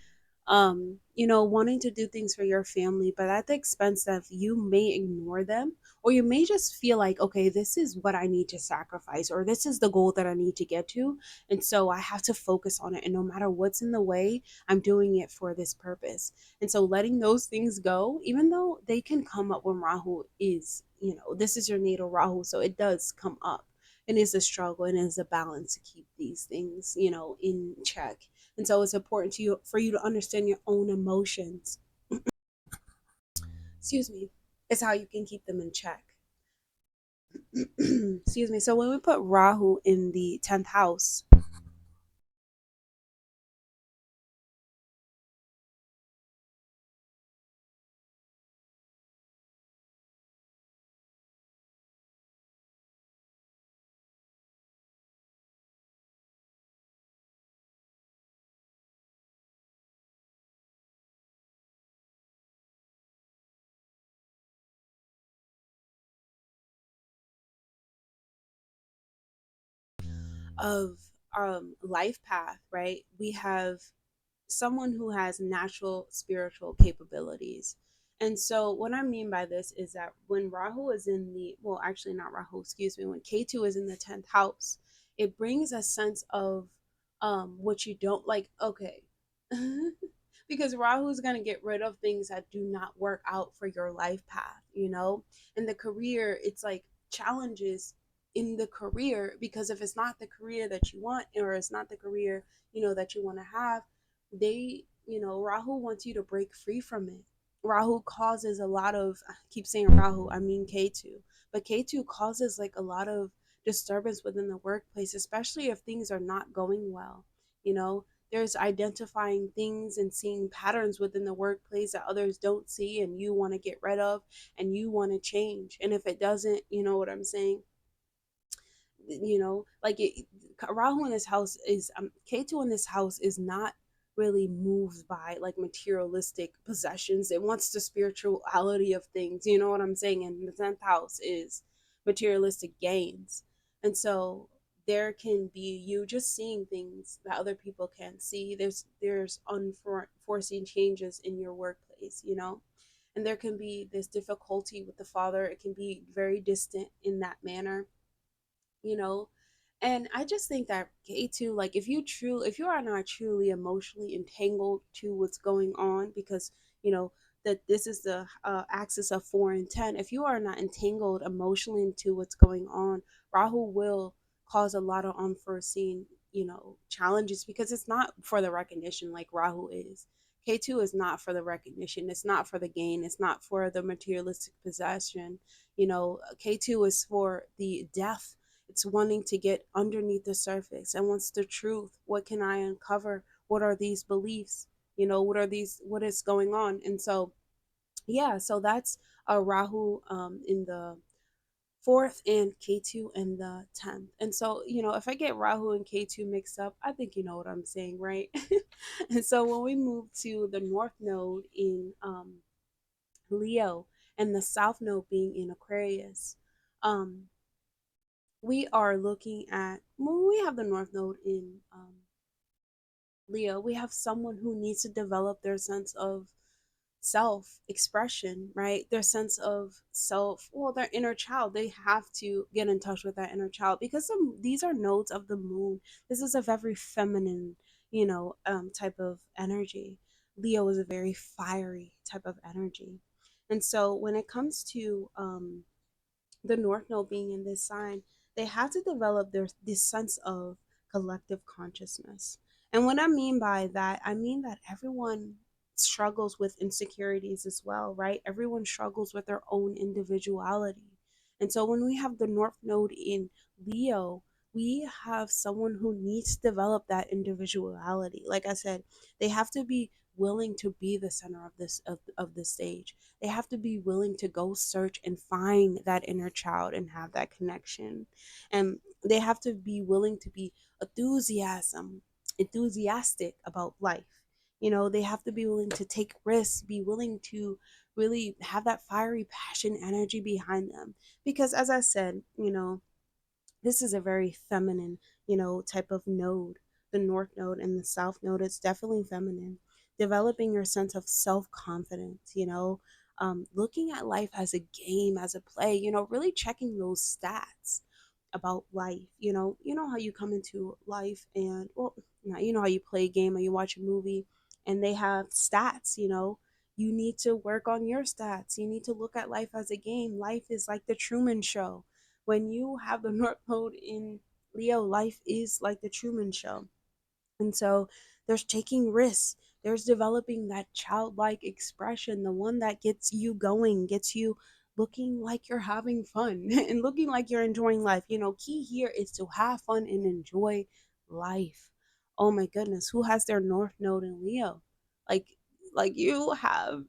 wanting to do things for your family, but at the expense of you may ignore them, or you may just feel like, okay, this is what I need to sacrifice, or this is the goal that I need to get to. And so I have to focus on it. And no matter what's in the way, I'm doing it for this purpose. And so letting those things go, even though they can come up when Rahu is, this is your natal Rahu. So it does come up. And it's a struggle and it's a balance to keep these things, in check. And so it's important to you for you to understand your own emotions. Excuse me. It's how you can keep them in check. Excuse me. So when we put Rahu in the 10th house, of life path, right? We have someone who has natural spiritual capabilities. And so what I mean by this is that when Rahu is in the, well, actually not Rahu, excuse me, when Ketu is in the 10th house, it brings a sense of what you don't like. Okay. Because Rahu is going to get rid of things that do not work out for your life path, In the career, it's like challenges in the career, because if it's not the career that you want, or it's not the career, that you want to have, Rahu wants you to break free from it. Rahu causes a lot of, I keep saying Rahu, I mean Ketu, but Ketu causes like a lot of disturbance within the workplace, especially if things are not going well. You know, there's identifying things and seeing patterns within the workplace that others don't see and you want to get rid of and you want to change. And if it doesn't, you know what I'm saying? Like Rahu in this house is Ketu in this house is not really moved by like materialistic possessions. It wants the spirituality of things. You know what I'm saying? And the 10th house is materialistic gains. And so there can be you just seeing things that other people can't see. There's unforeseen changes in your workplace, and there can be this difficulty with the father. It can be very distant in that manner, you know and I just think that K2, like if you are not truly emotionally entangled to what's going on, because you know that this is the axis of 4 and 10. If you are not entangled emotionally into what's going on, Rahu will cause a lot of unforeseen challenges, because it's not for the recognition like Rahu is. K2 is not for the recognition, it's not for the gain, it's not for the materialistic possession. K2 is for the depth. It's wanting to get underneath the surface and wants the truth. What can I uncover? What are these beliefs? What is going on? And so, yeah, so that's a Rahu in the fourth and K2 in the 10th. And so, if I get Rahu and K2 mixed up, I think you know what I'm saying, right? And so when we move to the North Node in Leo and the South Node being in Aquarius, um, we are looking at when we have the North Node in Leo, we have someone who needs to develop their sense of self expression, right? Their sense of self, well, their inner child. They have to get in touch with that inner child, because these are nodes of the moon. This is a very feminine, type of energy. Leo is a very fiery type of energy. And so when it comes to the North Node being in this sign, they have to develop this sense of collective consciousness. And what I mean by that, I mean that everyone struggles with insecurities as well, right? Everyone struggles with their own individuality. And so when we have the North Node in Leo, we have someone who needs to develop that individuality. Like I said, they have to be willing to be the center of the stage. They have to be willing to go search and find that inner child and have that connection. And they have to be willing to be enthusiastic about life. They have to be willing to take risks, be willing to really have that fiery passion energy behind them. Because as I said, this is a very feminine, type of node. The North Node and the South Node, it's definitely feminine. Developing your sense of self confidence, looking at life as a game, as a play, really checking those stats about life. You know how you come into life and, well, you know how you play a game or you watch a movie and they have stats. You need to work on your stats. You need to look at life as a game. Life is like the Truman Show. When you have the North Node in Leo, life is like the Truman Show. And so there's taking risks. There's developing that childlike expression, the one that gets you going, gets you looking like you're having fun and looking like you're enjoying life. Key here is to have fun and enjoy life. Oh my goodness, who has their North Node in Leo? Like, you have,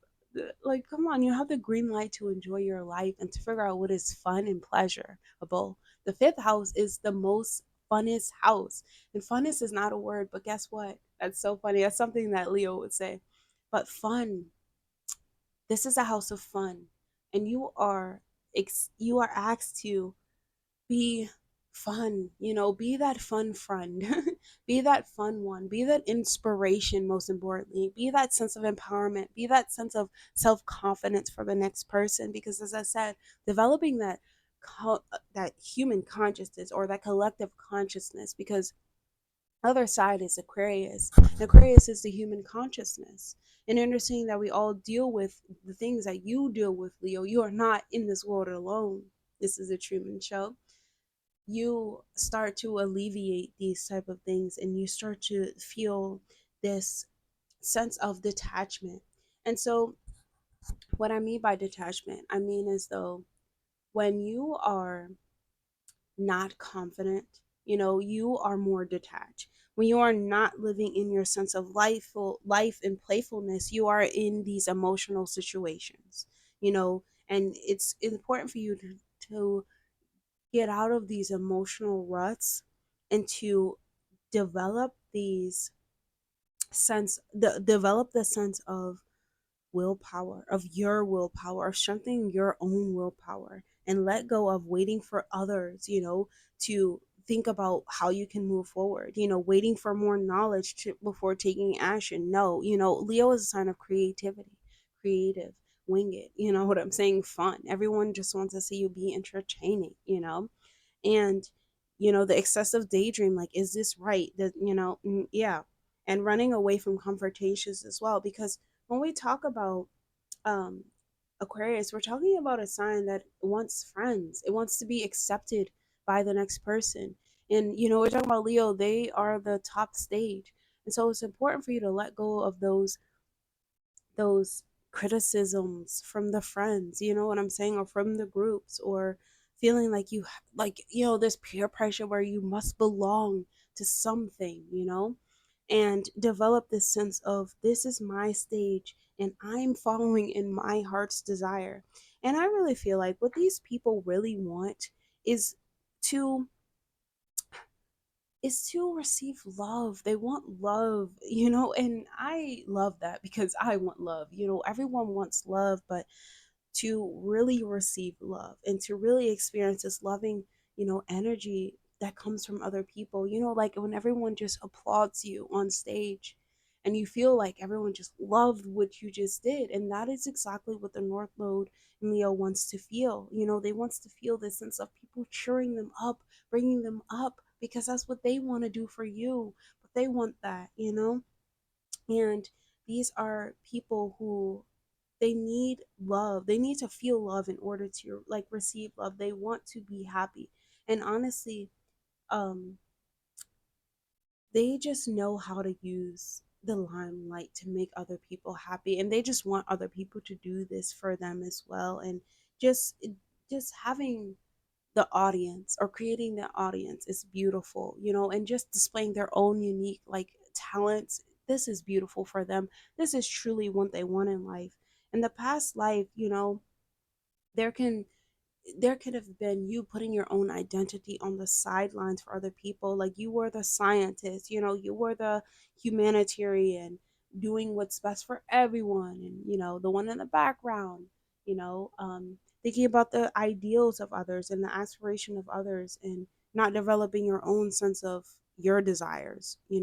like, come on, you have the green light to enjoy your life and to figure out what is fun and pleasurable. The fifth house is the most funnest house. And funnest is not a word, but guess what? That's so funny. That's something that Leo would say. But fun, this is a house of fun. And you are asked to be fun, be that fun friend. Be that fun one, be that inspiration, most importantly, be that sense of empowerment, be that sense of self-confidence for the next person. Because as I said, developing that human consciousness or that collective consciousness, because other side is Aquarius. Aquarius is the human consciousness. And understanding that we all deal with the things that you deal with, Leo. You are not in this world alone. This is a Truman Show. You start to alleviate these type of things and you start to feel this sense of detachment. And so what I mean by detachment, I mean as though when you are not confident, you are more detached. when you are not living in your sense of life and playfulness, you are in these emotional situations, and it's important for you to get out of these emotional ruts and to develop develop the sense of willpower, of your willpower, of strengthening your own willpower, and let go of waiting for others, to think about how you can move forward, waiting for more knowledge before taking action. No, Leo is a sign of creativity, creative, wing it, you know what I'm saying? Fun. Everyone just wants to see you be entertaining, and the excessive daydream, like, is this right? That, yeah, and running away from confrontations as well, because when we talk about um Aquarius, we're talking about a sign that wants friends. It wants to be accepted by the next person. And we're talking about Leo, they are the top stage. And so it's important for you to let go of those criticisms from the friends, you know what I'm saying, or from the groups, or feeling like this peer pressure where you must belong to something, and develop this sense of, this is my stage and I'm following in my heart's desire. And I really feel like what these people really want is to to receive love. They want love, and I love that because I want love. Everyone wants love, but to really receive love and to really experience this loving, energy that comes from other people, like when everyone just applauds you on stage and you feel like everyone just loved what you just did. And that is exactly what the North Node in Leo wants to feel. They wants to feel this sense of people cheering them up, bringing them up, because that's what they want to do for you. But they want that, and these are people who, they need love. They need to feel love in order to, like, receive love. They want to be happy. And honestly, um they just know how to use the limelight to make other people happy, and they just want other people to do this for them as well. And just just having the audience, or creating the audience, is beautiful, and just displaying their own unique, like, talents. This is beautiful for them. This is truly what they want in life. In the past life, there can there could have been you putting your own identity on the sidelines for other people. Like, you were the scientist, you were the humanitarian, doing what's best for everyone, and the one in the background, thinking about the ideals of others and the aspiration of others, and not developing your own sense of your desires. It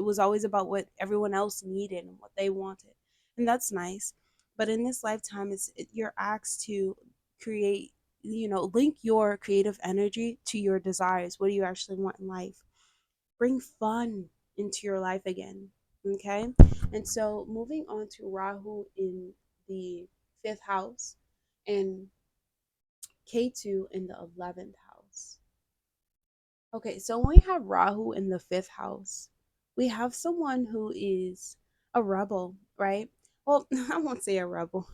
was always about what everyone else needed and what they wanted. And that's nice. But in this lifetime, you're asked to create, link your creative energy to your desires. What do you actually want in life? Bring fun into your life again. Okay. And so, moving on to Rahu in the fifth house, and Ketu in the 11th house. Okay, so when we have Rahu in the fifth house, we have someone who is a rebel, right? Well, I won't say a rebel.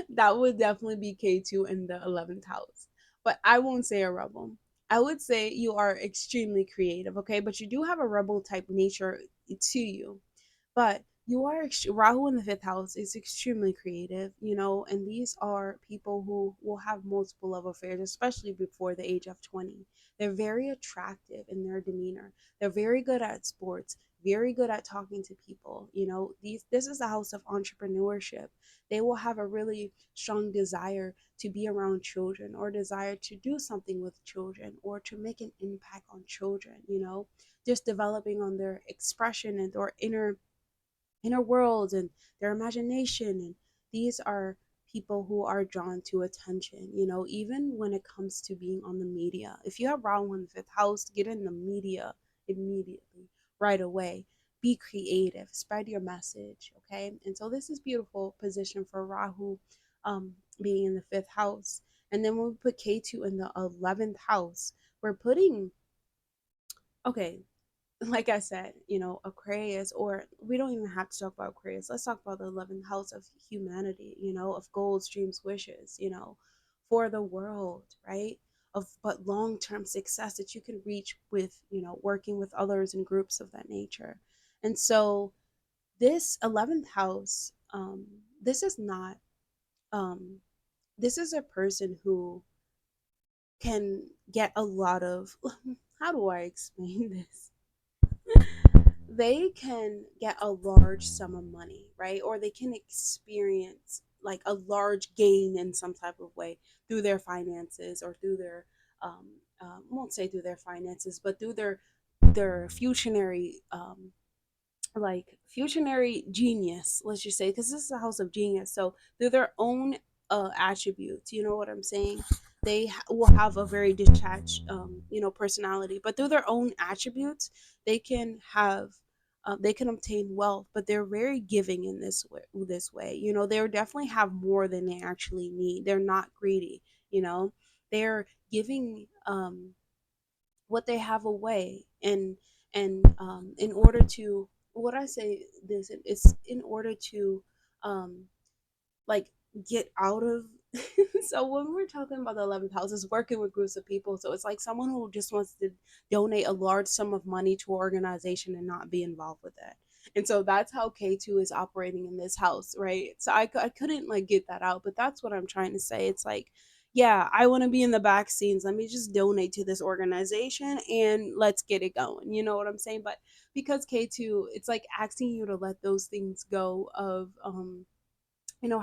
That would definitely be K2 in the 11th house. But I won't say a rebel. I would say you are extremely creative, okay? But you do have a rebel type nature to you. But you are Rahu in the fifth house is extremely creative, and these are people who will have multiple love affairs, especially before the age of 20. They're very attractive in their demeanor. They're very good at sports, very good at talking to people. This is the house of entrepreneurship. They will have a really strong desire to be around children, or desire to do something with children, or to make an impact on children, just developing on their expression and their inner worlds and their imagination. And these are people who are drawn to attention, even when it comes to being on the media. If you have Rahu in the fifth house, get in the media immediately, right away. Be creative, spread your message, okay? And so this is beautiful position for Rahu, being in the fifth house. And then when we put K2 in the 11th house, we're putting, okay, like I said, Aquarius, or we don't even have to talk about Aquarius. Let's talk about the 11th house of humanity, of goals, dreams, wishes, for the world, right? of but long-term success that you can reach with, working with others in groups of that nature. And so this 11th house, this is not, um, this is a person who can get a lot of, how do I explain this? They can get a large sum of money, right? Or they can experience like a large gain in some type of way through their finances or through their, won't say through their finances, but through their fusionary, like fusionary genius, let's just say, because this is a house of genius. So they're their own attributes, you know what I'm saying? They will have a very detached, personality, but through their own attributes, they can have, they can obtain wealth. But they're very giving in this way. They definitely have more than they actually need. They're not greedy. You know, they're giving what they have away, and in order to, what I say this, it's in order to, um like, get out of. So when we're talking about the 11th house, it's working with groups of people. So it's like someone who just wants to donate a large sum of money to an organization and not be involved with that. And so that's how K2 is operating in this house, right? So I couldn't like get that out, but that's what I'm trying to say. It's like, yeah, I want to be in the back scenes. Let me just donate to this organization and let's get it going. You know what I'm saying? But because K2, it's like asking you to let those things go of,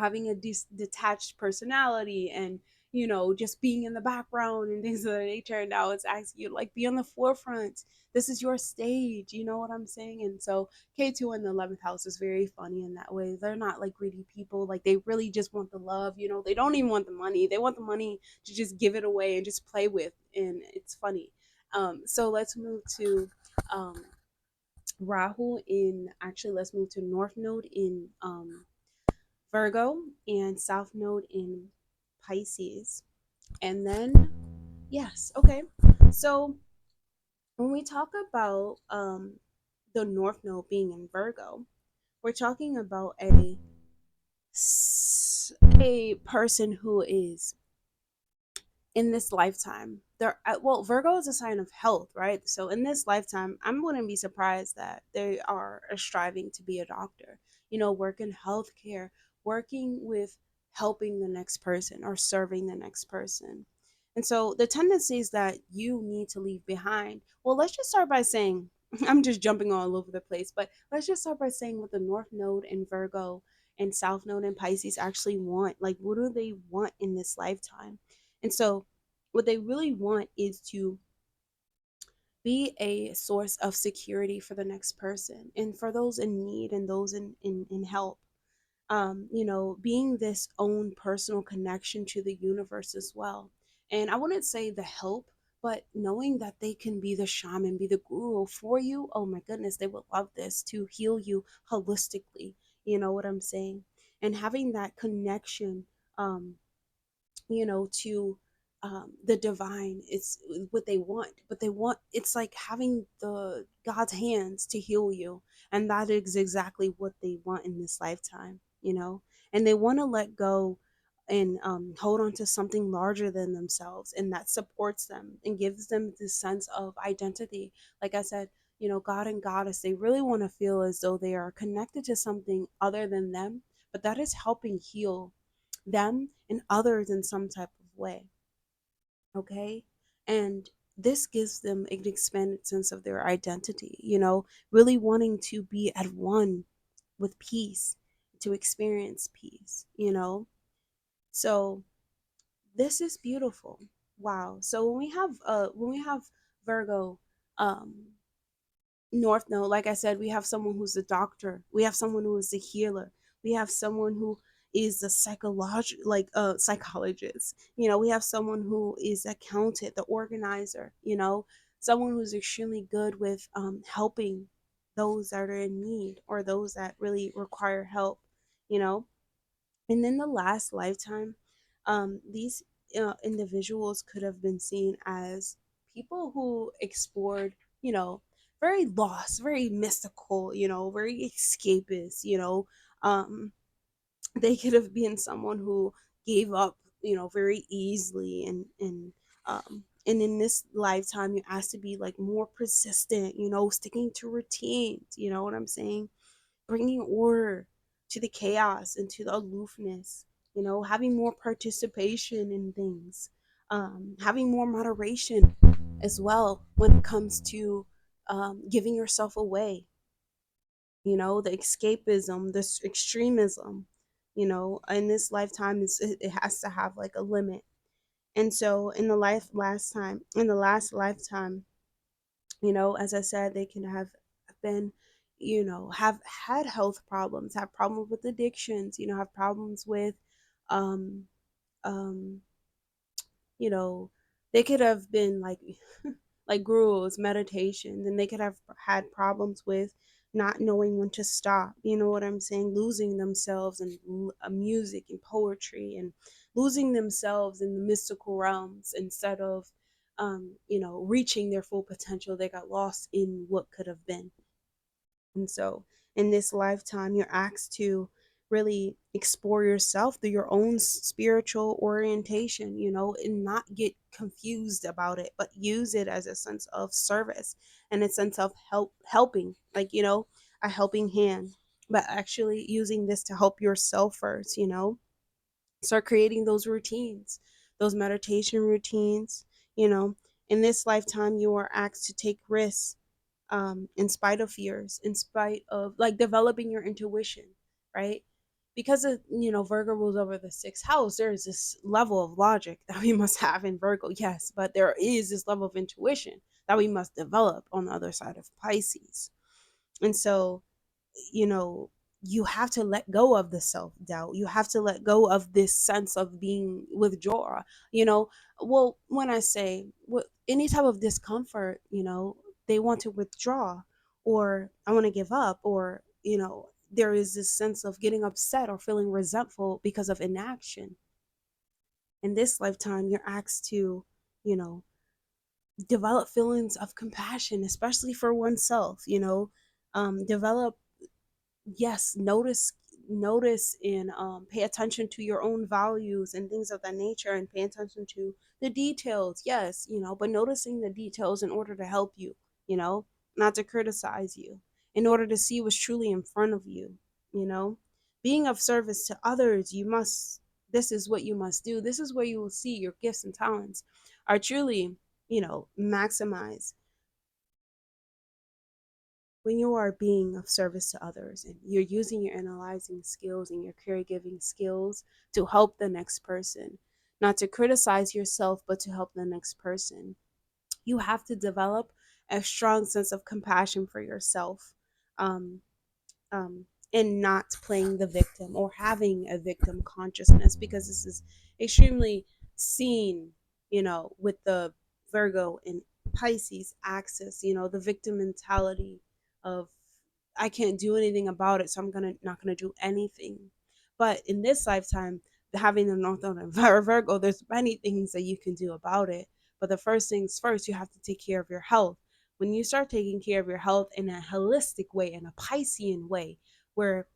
having a detached personality, and just being in the background and things of that nature. And now it's asking you to like be on the forefront. This is your stage, you know what I'm saying? And so K2 in the 11th house is very funny in that way. They're not like greedy people. Like, they really just want the love. They don't even want the money. They want the money to just give it away and just play with. And it's funny. So let's move to, Rahu in, actually, let's move to North Node in, Virgo, and South Node in Pisces. And then, yes, okay. So when we talk about, the North Node being in Virgo, we're talking about a person who is in this lifetime. Well, Virgo is a sign of health, right? So in this lifetime, I'm going to be surprised that they are striving to be a doctor, work in healthcare, working with helping the next person or serving the next person. And so the tendencies that you need to leave behind, well, let's just start by saying, I'm just jumping all over the place, but let's just start by saying what the North Node in Virgo and South Node in Pisces actually want. Like, what do they want in this lifetime? And so, what they really want is to be a source of security for the next person and for those in need and those in help. Being this own personal connection to the universe as well. And I wouldn't say the help, but knowing that they can be the shaman, be the guru for you. Oh my goodness, they would love this, to heal you holistically. You know what I'm saying? And having that connection, um, to, the divine, it's what they want. But they want, it's like having the God's hands to heal you, and that is exactly what they want in this lifetime. And they want to let go and, hold on to something larger than themselves, and that supports them and gives them this sense of identity. Like I said, God and Goddess, they really want to feel as though they are connected to something other than them, but that is helping heal them and others in some type of way. Okay. And this gives them an expanded sense of their identity, really wanting to be at one with peace, to experience peace. So this is beautiful. Wow. So when we have Virgo, um North Node, like I said, we have someone who's a doctor. We have someone who is a healer. We have someone who is a psychologist. We have someone who is accountant, the organizer. Someone who's extremely good with, helping those that are in need or those that really require help. You know, and in the last lifetime, these, individuals could have been seen as people who explored, very lost, very mystical, very escapist. Um, they could have been someone who gave up, very easily, and And in this lifetime, you're asked to be like more persistent, sticking to routines, you know what I'm saying? Bringing order to the chaos and to the aloofness, having more participation in things, having more moderation as well when it comes to giving yourself away, the escapism, this extremism, in this lifetime it has to have like a limit. And so in the last lifetime, as I said, they can have been, have had health problems, have problems with addictions, have problems with, um, um, you know, they could have been like, like gurus, meditations, and they could have had problems with not knowing when to stop. You know what I'm saying? Losing themselves in music and poetry, and losing themselves in the mystical realms instead of, reaching their full potential. They got lost in what could have been. And so in this lifetime, you're asked to really explore yourself through your own spiritual orientation, and not get confused about it, but use it as a sense of service and a sense of helping, like, a helping hand, but actually using this to help yourself first, start creating those routines, those meditation routines, you know. In this lifetime, you are asked to take risks, in spite of fears, in spite of like developing your intuition, right? Because of, Virgo rules over the sixth house, there is this level of logic that we must have in Virgo, yes, but there is this level of intuition that we must develop on the other side of Pisces. And so, you know, you have to let go of the self doubt. You have to let go of this sense of being withdraw. You know, well, when I say any type of discomfort, they want to withdraw, or I want to give up, or, there is this sense of getting upset or feeling resentful because of inaction. In this lifetime, you're asked to, you know, develop feelings of compassion, especially for oneself, develop, yes, notice and pay attention to your own values and things of that nature, and pay attention to the details, yes, but noticing the details in order to help you, you know not to criticize you, in order to see what's truly in front of you, you know being of service to others. This is what you must do. This is where you will see your gifts and talents are truly, maximized, when you are being of service to others and you're using your analyzing skills and your caregiving skills to help the next person, not to criticize yourself, but to help the next person. You have to develop a strong sense of compassion for yourself, um, and not playing the victim or having a victim consciousness, because this is extremely seen, with the Virgo and Pisces axis, the victim mentality of, I can't do anything about it, so I'm gonna not gonna do anything. But in this lifetime, having the North Node and Virgo, there's many things that you can do about it. But the first things first, you have to take care of your health. When you start taking care of your health in a holistic way, in a Piscean way, where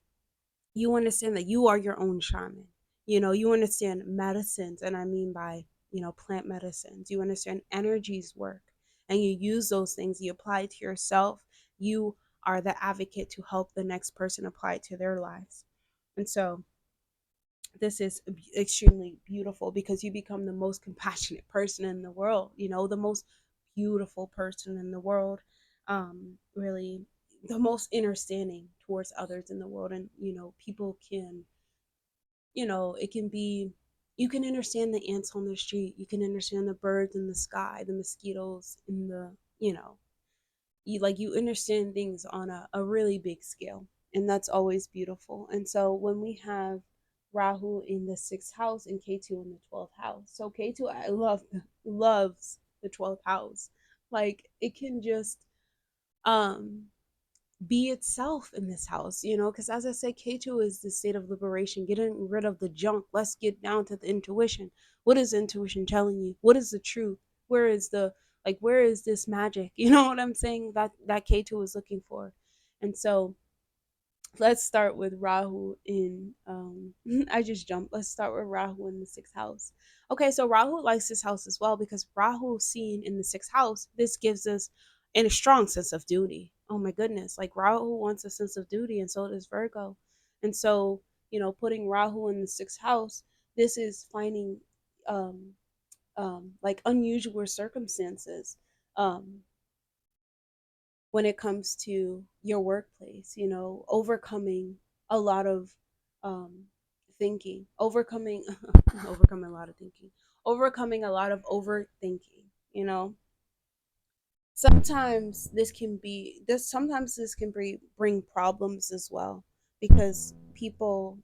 you understand that you are your own shaman, you understand medicines, and I mean by, plant medicines, you understand energies work, and you use those things, you apply it to yourself, you are the advocate to help the next person apply it to their lives. And so this is extremely beautiful, because you become the most compassionate person in the world, the most beautiful person in the world, really the most understanding towards others in the world. And people can, it can be, you can understand the ants on the street, you can understand the birds in the sky, the mosquitoes in the, you understand things on a really big scale, and that's always beautiful. And so when we have Rahu in the sixth house and Ketu in the 12th house, so Ketu, I love, loves the 12th house, like it can just um be itself in this house, because as I said, Ketu is the state of liberation, getting rid of the junk. Let's get down to the intuition. What is intuition telling you? What is the truth? Where is the, like, where is this magic? You know what I'm saying? That Ketu is looking for. And so Let's start with Rahu in I just jumped. Let's start with Rahu in the sixth house. Okay, so Rahu likes this house as well because Rahu seen in the sixth house, this gives us a strong sense of duty. Oh my goodness. Like Rahu wants a sense of duty and so does Virgo. And so, putting Rahu in the sixth house, this is finding um like unusual circumstances. Um when it comes to your workplace, overcoming a lot of um, thinking, overcoming a lot of thinking, overcoming a lot of overthinking, you know, sometimes this can bring problems as well because people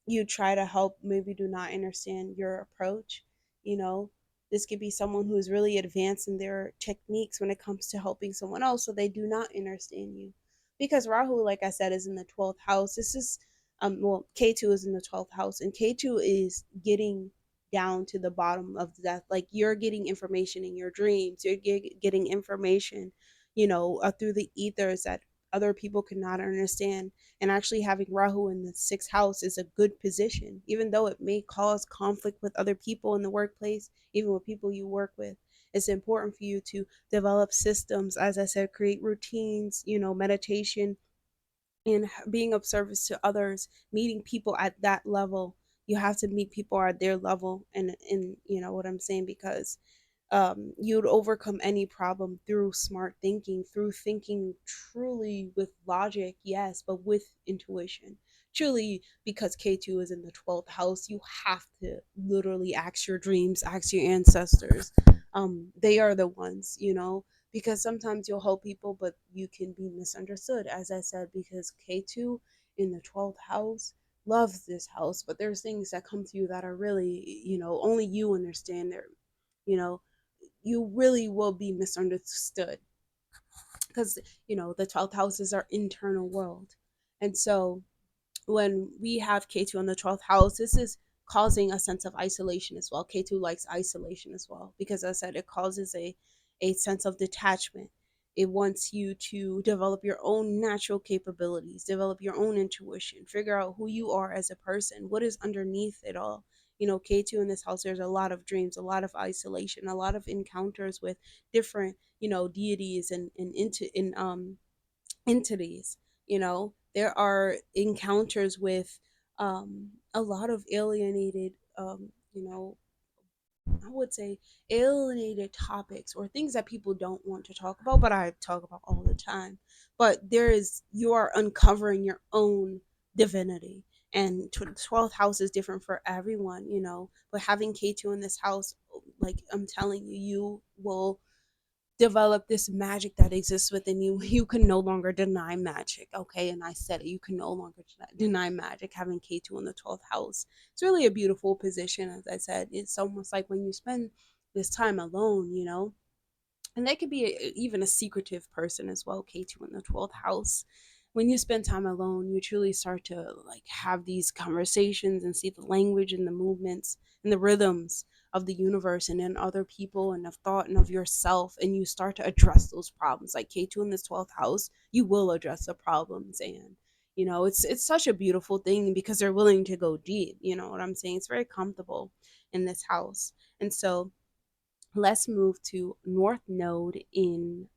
you try to help maybe do not understand your approach. you know this could be someone who is really advanced in their techniques when it comes to helping someone else, so they do not understand you because Rahu, like I said, is in the 12th house. This is well, Ketu is in the 12th house, and Ketu is getting down to the bottom of that. Like you're getting information in your dreams, you're getting information, through the ethers that other people cannot understand. And actually having Rahu in the sixth house is a good position, even though it may cause conflict with other people in the workplace, even with people you work with. It's important for you to develop systems, as I said, create routines, meditation, and being of service to others, meeting people at that level. You have to meet people at their level, and you know what I'm saying, because you'd overcome any problem through smart thinking, through thinking truly with logic, yes, but with intuition. Truly, because K2 is in the 12th house, you have to literally ask your dreams, ask your ancestors. They are the ones, because sometimes you'll help people, but you can be misunderstood, as I said, because K2 in the 12th house loves this house, but there's things that come to you that are really, only you understand. You know, you really will be misunderstood because the 12th house is our internal world. And so when we have K2 in the 12th house, this is causing a sense of isolation as well. K2 likes isolation as well because, as I said, it causes a sense of detachment. It wants you to develop your own natural capabilities, develop your own intuition, figure out who you are as a person, what is underneath it all. K2 in this house, there's a lot of dreams, a lot of isolation, a lot of encounters with different, deities and entities. There are encounters with a lot of alienated, I would say alienated topics or things that people don't want to talk about, but I talk about all the time. But you are uncovering your own divinity. And 12th house is different for everyone, but having K2 in this house, like I'm telling you, you will develop this magic that exists within you. You can no longer deny magic, okay? And I said it, you can no longer deny magic having K2 in the 12th house. It's really a beautiful position, as I said. It's almost like when you spend this time alone, and that could be even a secretive person as well. K2 in the 12th house, when you spend time alone, you truly start to like have these conversations and see the language and the movements and the rhythms of the universe and in other people and of thought and of yourself, and you start to address those problems. Like K2 in this 12th house, you will address the problems. And it's such a beautiful thing because they're willing to go deep. You know what I'm saying? It's very comfortable in this house. And so let's move to North Node in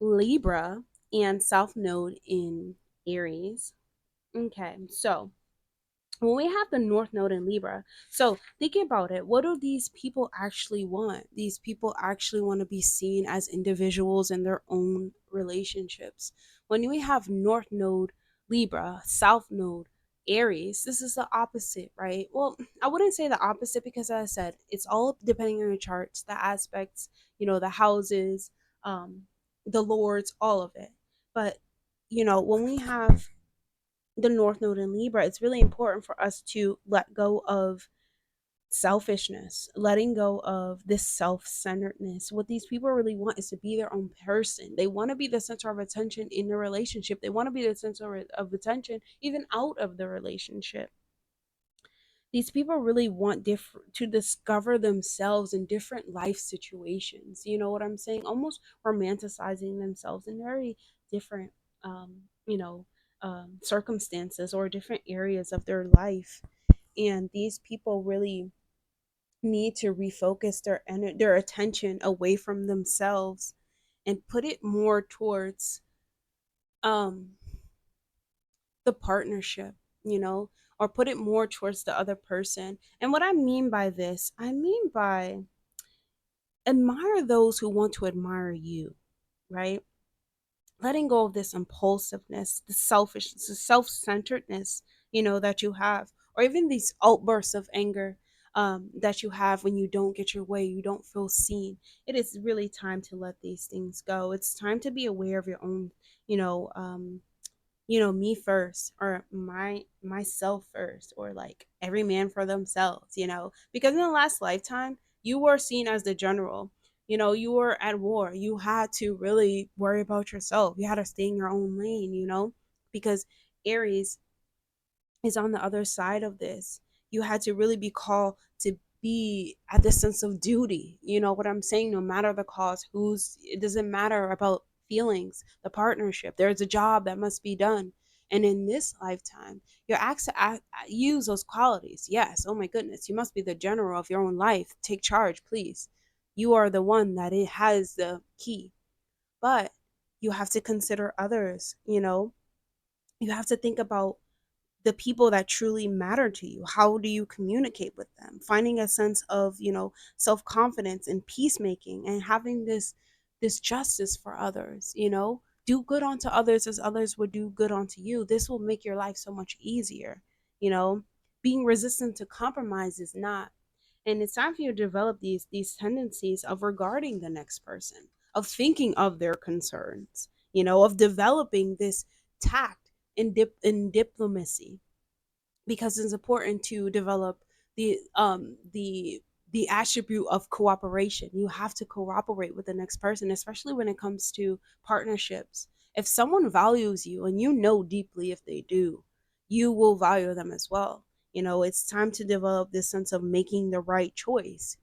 Libra and South Node in Aries. Okay, so when we have the North Node in Libra, so think about it. What do these people actually want? These people actually want to be seen as individuals in their own relationships. When we have North Node Libra, South Node Aries, this is the opposite, right? Well, I wouldn't say the opposite because, as I said, it's all depending on your charts, the aspects, the houses, um, the lords, all of it. But, when we have the North Node in Libra, it's really important for us to let go of selfishness, letting go of this self centeredness. What these people really want is to be their own person. They want to be the center of attention in the relationship, they want to be the center of attention even out of the relationship. These people really want to discover themselves in different life situations. You know what I'm saying? Almost romanticizing themselves in very different you know, circumstances or different areas of their life. And these people really need to refocus their attention away from themselves and put it more towards um the partnership, you know, or put it more towards the other person. And what I mean by this, I mean by admire those who want to admire you, right? Letting go of this impulsiveness, the selfishness, the self-centeredness, that you have, or even these outbursts of anger that you have when you don't get your way, you don't feel seen. It is really time to let these things go. It's time to be aware of your own, you know, me first, or myself first, or like every man for themselves, because in the last lifetime you were seen as the general. You were at war. You had to really worry about yourself. You had to stay in your own lane, because Aries is on the other side of this. You had to really be called to be at the sense of duty. You know what I'm saying? No matter the cause, it doesn't matter about feelings, the partnership. There's a job that must be done. And in this lifetime, you're asked to use those qualities. Yes. Oh my goodness. You must be the general of your own life. Take charge, please. You are the one that it has the key. But you have to consider others. You have to think about the people that truly matter to you. How do you communicate with them? Finding a sense of, self-confidence and peacemaking, and having this justice for others. Do good unto others as others would do good unto you. This will make your life so much easier. you know Being resistant to compromise is not. And it's time for you to develop these tendencies of regarding the next person, of thinking of their concerns, of developing this tact in diplomacy, because it's important to develop the attribute of cooperation. You have to cooperate with the next person, especially when it comes to partnerships. If someone values you, and deeply, if they do, you will value them as well. It's time to develop this sense of making the right choice,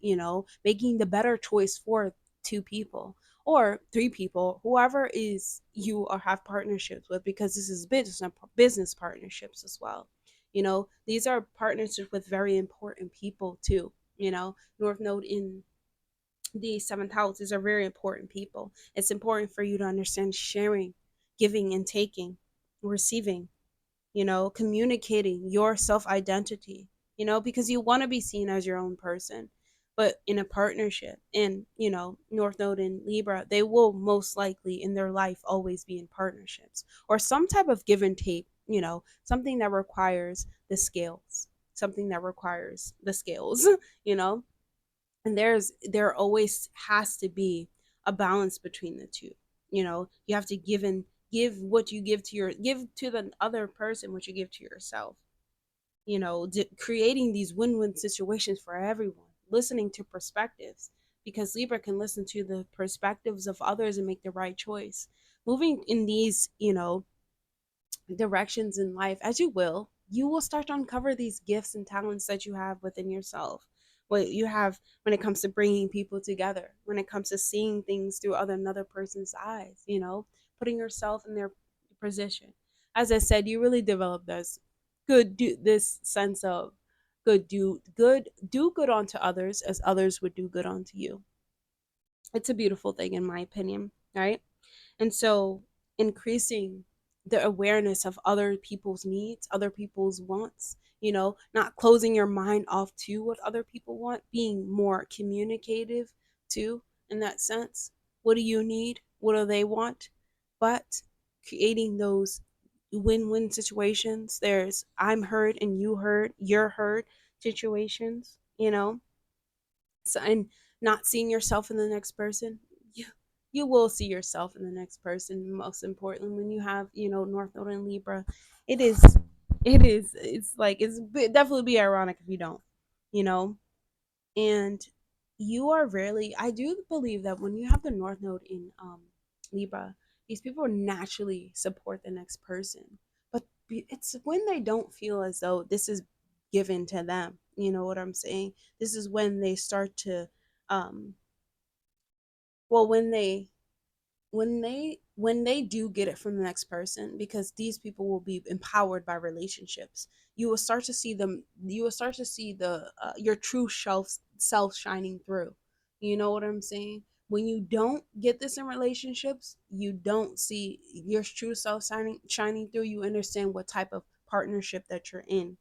making the better choice for two people or three people, whoever is you or have partnerships with, because this is business partnerships as well. These are partnerships with very important people too. North Node in the seventh house, these are very important people. It's important for you to understand sharing, giving and taking, receiving, communicating your self identity, because you want to be seen as your own person. But in a partnership, and North Node in Libra, they will most likely in their life always be in partnerships or some type of give and take, something that requires the scales, something that requires the scales, you know, and there always has to be a balance between the two. You have to give what you give to the other person what you give to yourself. Creating these win-win situations for everyone, listening to perspectives, because Libra can listen to the perspectives of others and make the right choice. Moving in these directions in life, as you will start to uncover these gifts and talents that you have within yourself. What you have when it comes to bringing people together, when it comes to seeing things through another person's eyes, putting yourself in their position. As I said, you really develop this sense of do good unto others as others would do good unto you. It's a beautiful thing, in my opinion, right? And so increasing the awareness of other people's needs, other people's wants, not closing your mind off to what other people want, being more communicative too, in that sense. What do you need? What do they want? But creating those win-win situations. There's I'm heard and you're heard situations, so, and not seeing yourself in the next person. You will see yourself in the next person. Most importantly, when you have North Node in Libra, it is it's like definitely be ironic if you don't, you know and you are rarely. I do believe that when you have the North Node in Libra, these people naturally support the next person, but it's when they don't feel as though this is given to them. You know what I'm saying? This is when they start to um well, when they when they do get it from the next person, because these people will be empowered by relationships, you will start to see the your true self shining through. You know what I'm saying? When you don't get this in relationships, you don't see your true self shining through. You understand what type of partnership that you're in,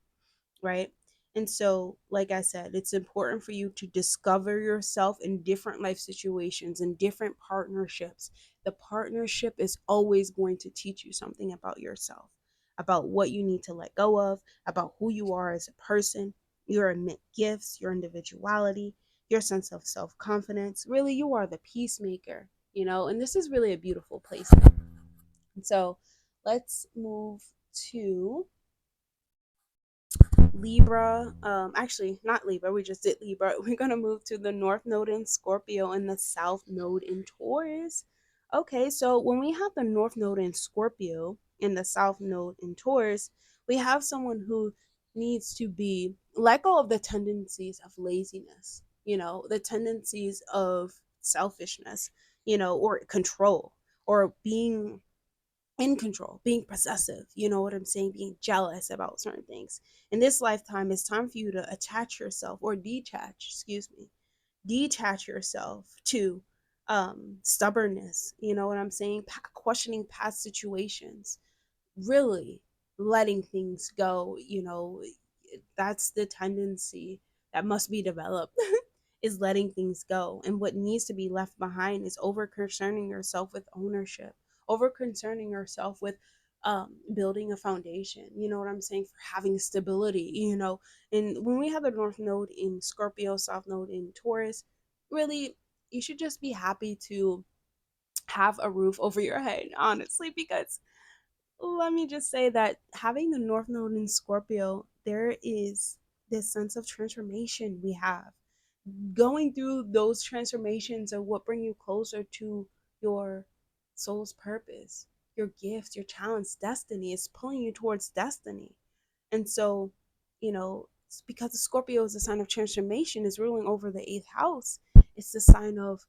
right? And so, like I said, it's important for you to discover yourself in different life situations and different partnerships. The partnership is always going to teach you something about yourself, about what you need to let go of, about who you are as a person, your innate gifts, your individuality, your sense of self confidence. Really, you are the peacemaker, and this is really a beautiful place. And so, let's move to Libra. Actually, not Libra. We just did Libra. We're gonna move to the North Node in Scorpio and the South Node in Taurus. Okay, so when we have the North Node in Scorpio and the South Node in Taurus, we have someone who needs to be let go of the tendencies of laziness. The tendencies of selfishness. Or control, or being in control, being possessive, you know what I'm saying, being jealous about certain things. In this lifetime, it's time for you to attach yourself, or detach yourself to stubbornness, you know what I'm saying, questioning past situations, really letting things go. That's the tendency that must be developed. Is letting things go. And what needs to be left behind is over concerning yourself with ownership, over concerning yourself with building a foundation, you know what I'm saying, for having stability, And when we have the North Node in Scorpio, South Node in Taurus, really, you should just be happy to have a roof over your head, honestly, because let me just say that having the North Node in Scorpio, there is this sense of transformation we have. Going through those transformations are what bring you closer to your soul's purpose, your gifts, your talents, destiny. Is pulling you towards destiny. And so, it's because the Scorpio is a sign of transformation, is ruling over the eighth house. It's the sign of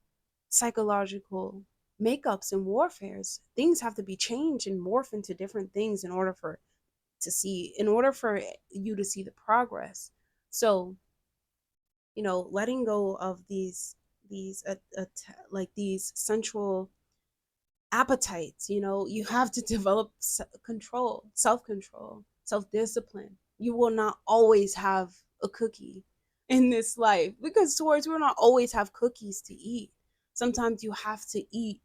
psychological makeups and warfares. Things have to be changed and morph into different things in order for you to see the progress. So, letting go of these central appetites. You have to develop self-control, self-discipline. You will not always have a cookie in this life, because towards we will not always have cookies to eat. Sometimes you have to eat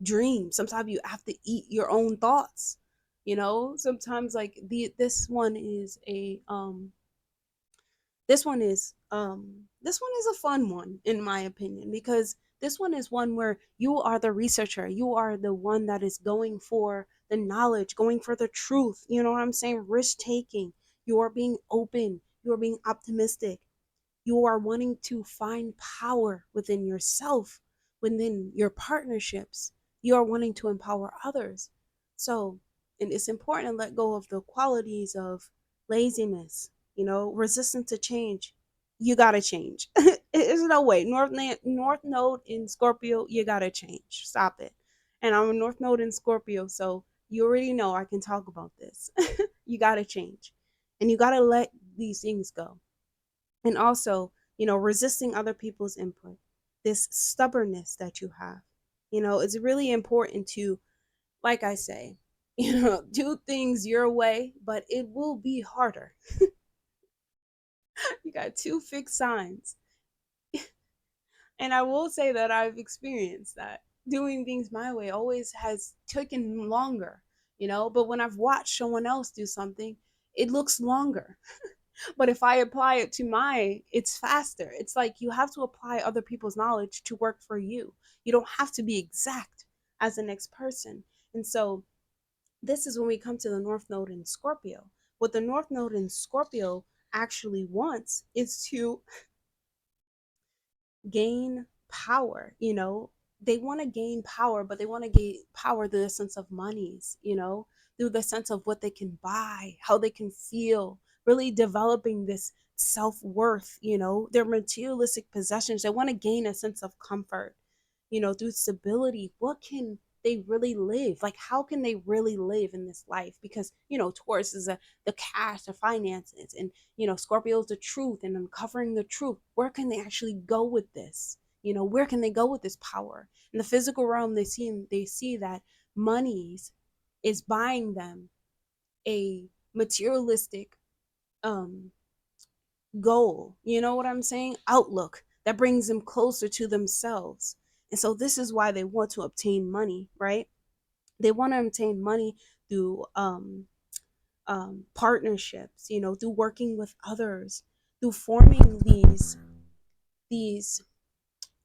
dreams. Sometimes you have to eat your own thoughts. Sometimes, like, this one is a fun one, in my opinion, because this one is one where you are the researcher, you are the one that is going for the knowledge, going for the truth, you know what I'm saying, risk taking. You are being open, you are being optimistic, you are wanting to find power within yourself, within your partnerships. You are wanting to empower others. So, and it's important to let go of the qualities of laziness, resistance to change. You gotta change. There's no way. North Node in Scorpio, you gotta change. Stop it. And I'm a North Node in Scorpio, so you already know I can talk about this. You gotta change, and you gotta let these things go. And also, resisting other people's input, this stubbornness that you have, it's really important to, like I say, do things your way, but it will be harder. You got two fixed signs. And I will say that I've experienced that doing things my way always has taken longer, but when I've watched someone else do something, it looks longer. But if I apply it to it's faster. It's like you have to apply other people's knowledge to work for you. You don't have to be exact as the next person. And so this is when we come to the North Node in Scorpio. What the North Node in Scorpio actually wants is to gain power. They want to gain power, but they want to gain power through the sense of monies, through the sense of what they can buy, how they can feel, really developing this self-worth, their materialistic possessions. They want to gain a sense of comfort, through stability, what can they really live? Like, how can they really live in this life? Because, Taurus is the cash, the finances, and, Scorpio is the truth and uncovering the truth. Where can they actually go with this? Where can they go with this power? In the physical realm, they see that monies is buying them a materialistic um goal, you know what I'm saying, outlook that brings them closer to themselves. And so this is why they want to obtain money, right? They want to obtain money through partnerships, through working with others, through forming these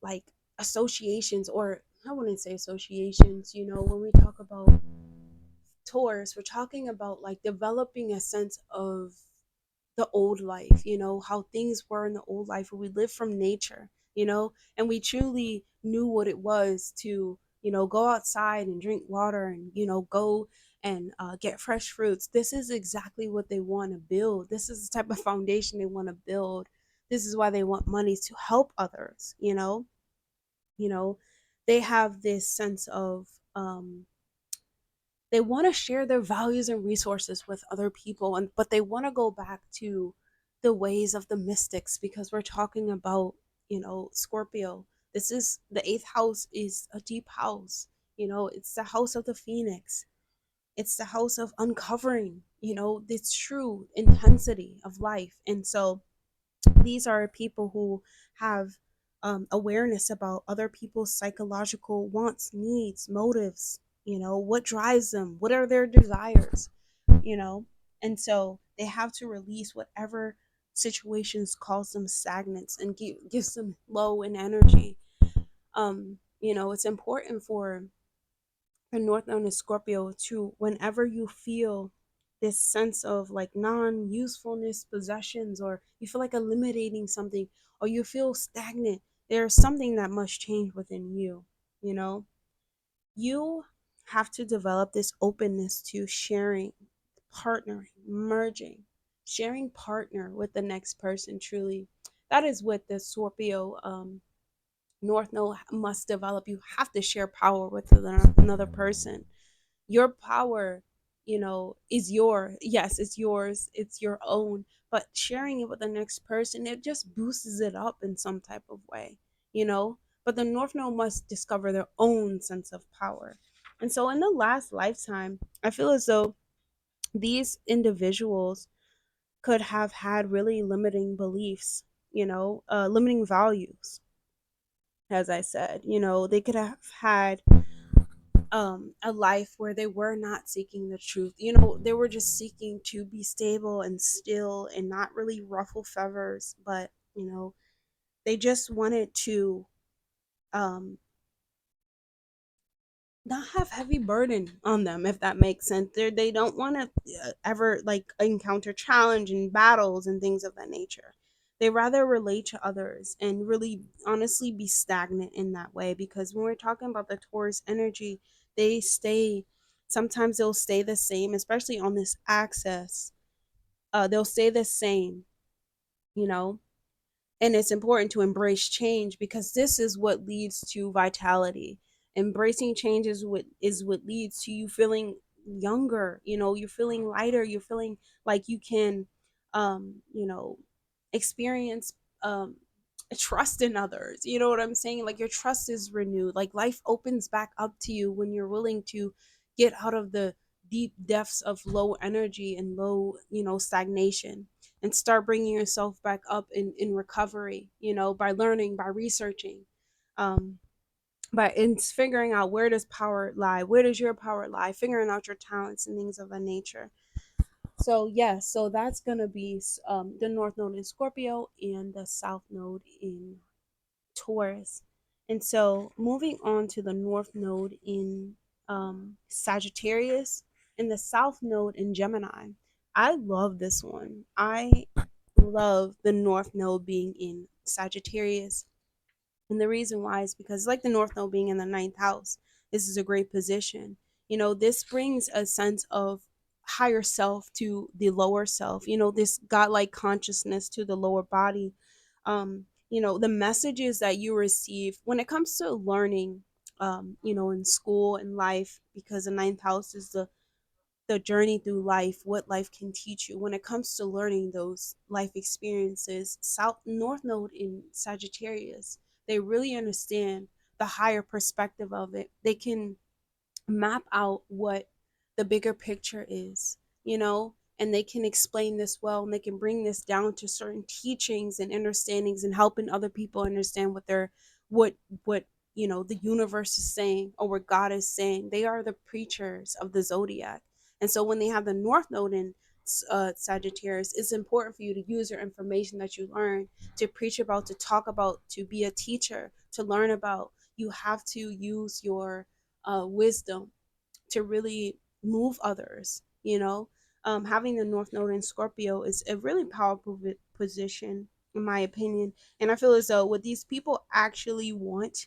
like associations, or I wouldn't say associations. When we talk about Taurus, we're talking about like developing a sense of the old life, how things were in the old life where we lived from nature, and we truly knew what it was to, go outside and drink water and, go and get fresh fruits. This is exactly what they want to build. This is the type of foundation they want to build. This is why they want money, to help others, you know, they have this sense of they want to share their values and resources with other people, and but they want to go back to the ways of the mystics, because we're talking about, Scorpio. This is the eighth house, is a deep house. It's the house of the phoenix. It's the house of uncovering, this true intensity of life. And so these are people who have awareness about other people's psychological wants, needs, motives, what drives them, what are their desires, you know, and so they have to release whatever situations cause them stagnance and gives them low in energy. It's important for the North Node in Scorpio to, whenever you feel this sense of like non-usefulness, possessions, or you feel like eliminating something, or you feel stagnant, there's something that must change within you. You know, you have to develop this openness to sharing, partnering, merging, sharing partner with the next person. Truly, that is what the Scorpio North Node must develop. You have to share power with another person. Your power, is yes, it's yours, it's your own, but sharing it with the next person, it just boosts it up in some type of way, but the North Node must discover their own sense of power. And so in the last lifetime, I feel as though these individuals could have had really limiting beliefs, limiting values. As I said, they could have had a life where they were not seeking the truth. They were just seeking to be stable and still and not really ruffle feathers, but they just wanted to um not have heavy burden on them, if that makes sense. They don't want to ever like encounter challenge and battles and things of that nature. They rather relate to others and really honestly be stagnant in that way, because when we're talking about the Taurus energy, they stay, sometimes they'll stay the same, especially on this axis. They'll stay the same, you know and it's important to embrace change, because this is what leads to vitality. Embracing change is what leads to you feeling younger. You're feeling lighter, you're feeling like you can you know experience trust in others. You know what I'm saying? Like, your trust is renewed, like life opens back up to you when you're willing to get out of the deep depths of low energy and low, stagnation, and start bringing yourself back up in recovery, by learning, by researching, um but in figuring out, where does power lie, where does your power lie, figuring out your talents and things of that nature. So yes, so that's gonna be the North Node in Scorpio and the South Node in Taurus. And so moving on to the North Node in Sagittarius and the South Node in Gemini. I love this one. I love the North Node being in Sagittarius. And the reason why is because, like the North Node being in the ninth house, this is a great position. This brings a sense of higher self to the lower self, this godlike consciousness to the lower body. the messages that you receive when it comes to learning, in school and life, because the ninth house is the journey through life, what life can teach you. When it comes to learning those life experiences, South North Node in Sagittarius, they really understand the higher perspective of it. They can map out what the bigger picture is, and they can explain this well, and they can bring this down to certain teachings and understandings and helping other people understand what the universe is saying, or what God is saying. They are the preachers of the zodiac. And so when they have the North Node in Sagittarius, it's important for you to use your information that you learn to preach about, to talk about, to be a teacher, to learn about. You have to use your wisdom to really move others. Having the North Node in Scorpio is a really powerful position, in my opinion. And I feel as though what these people actually want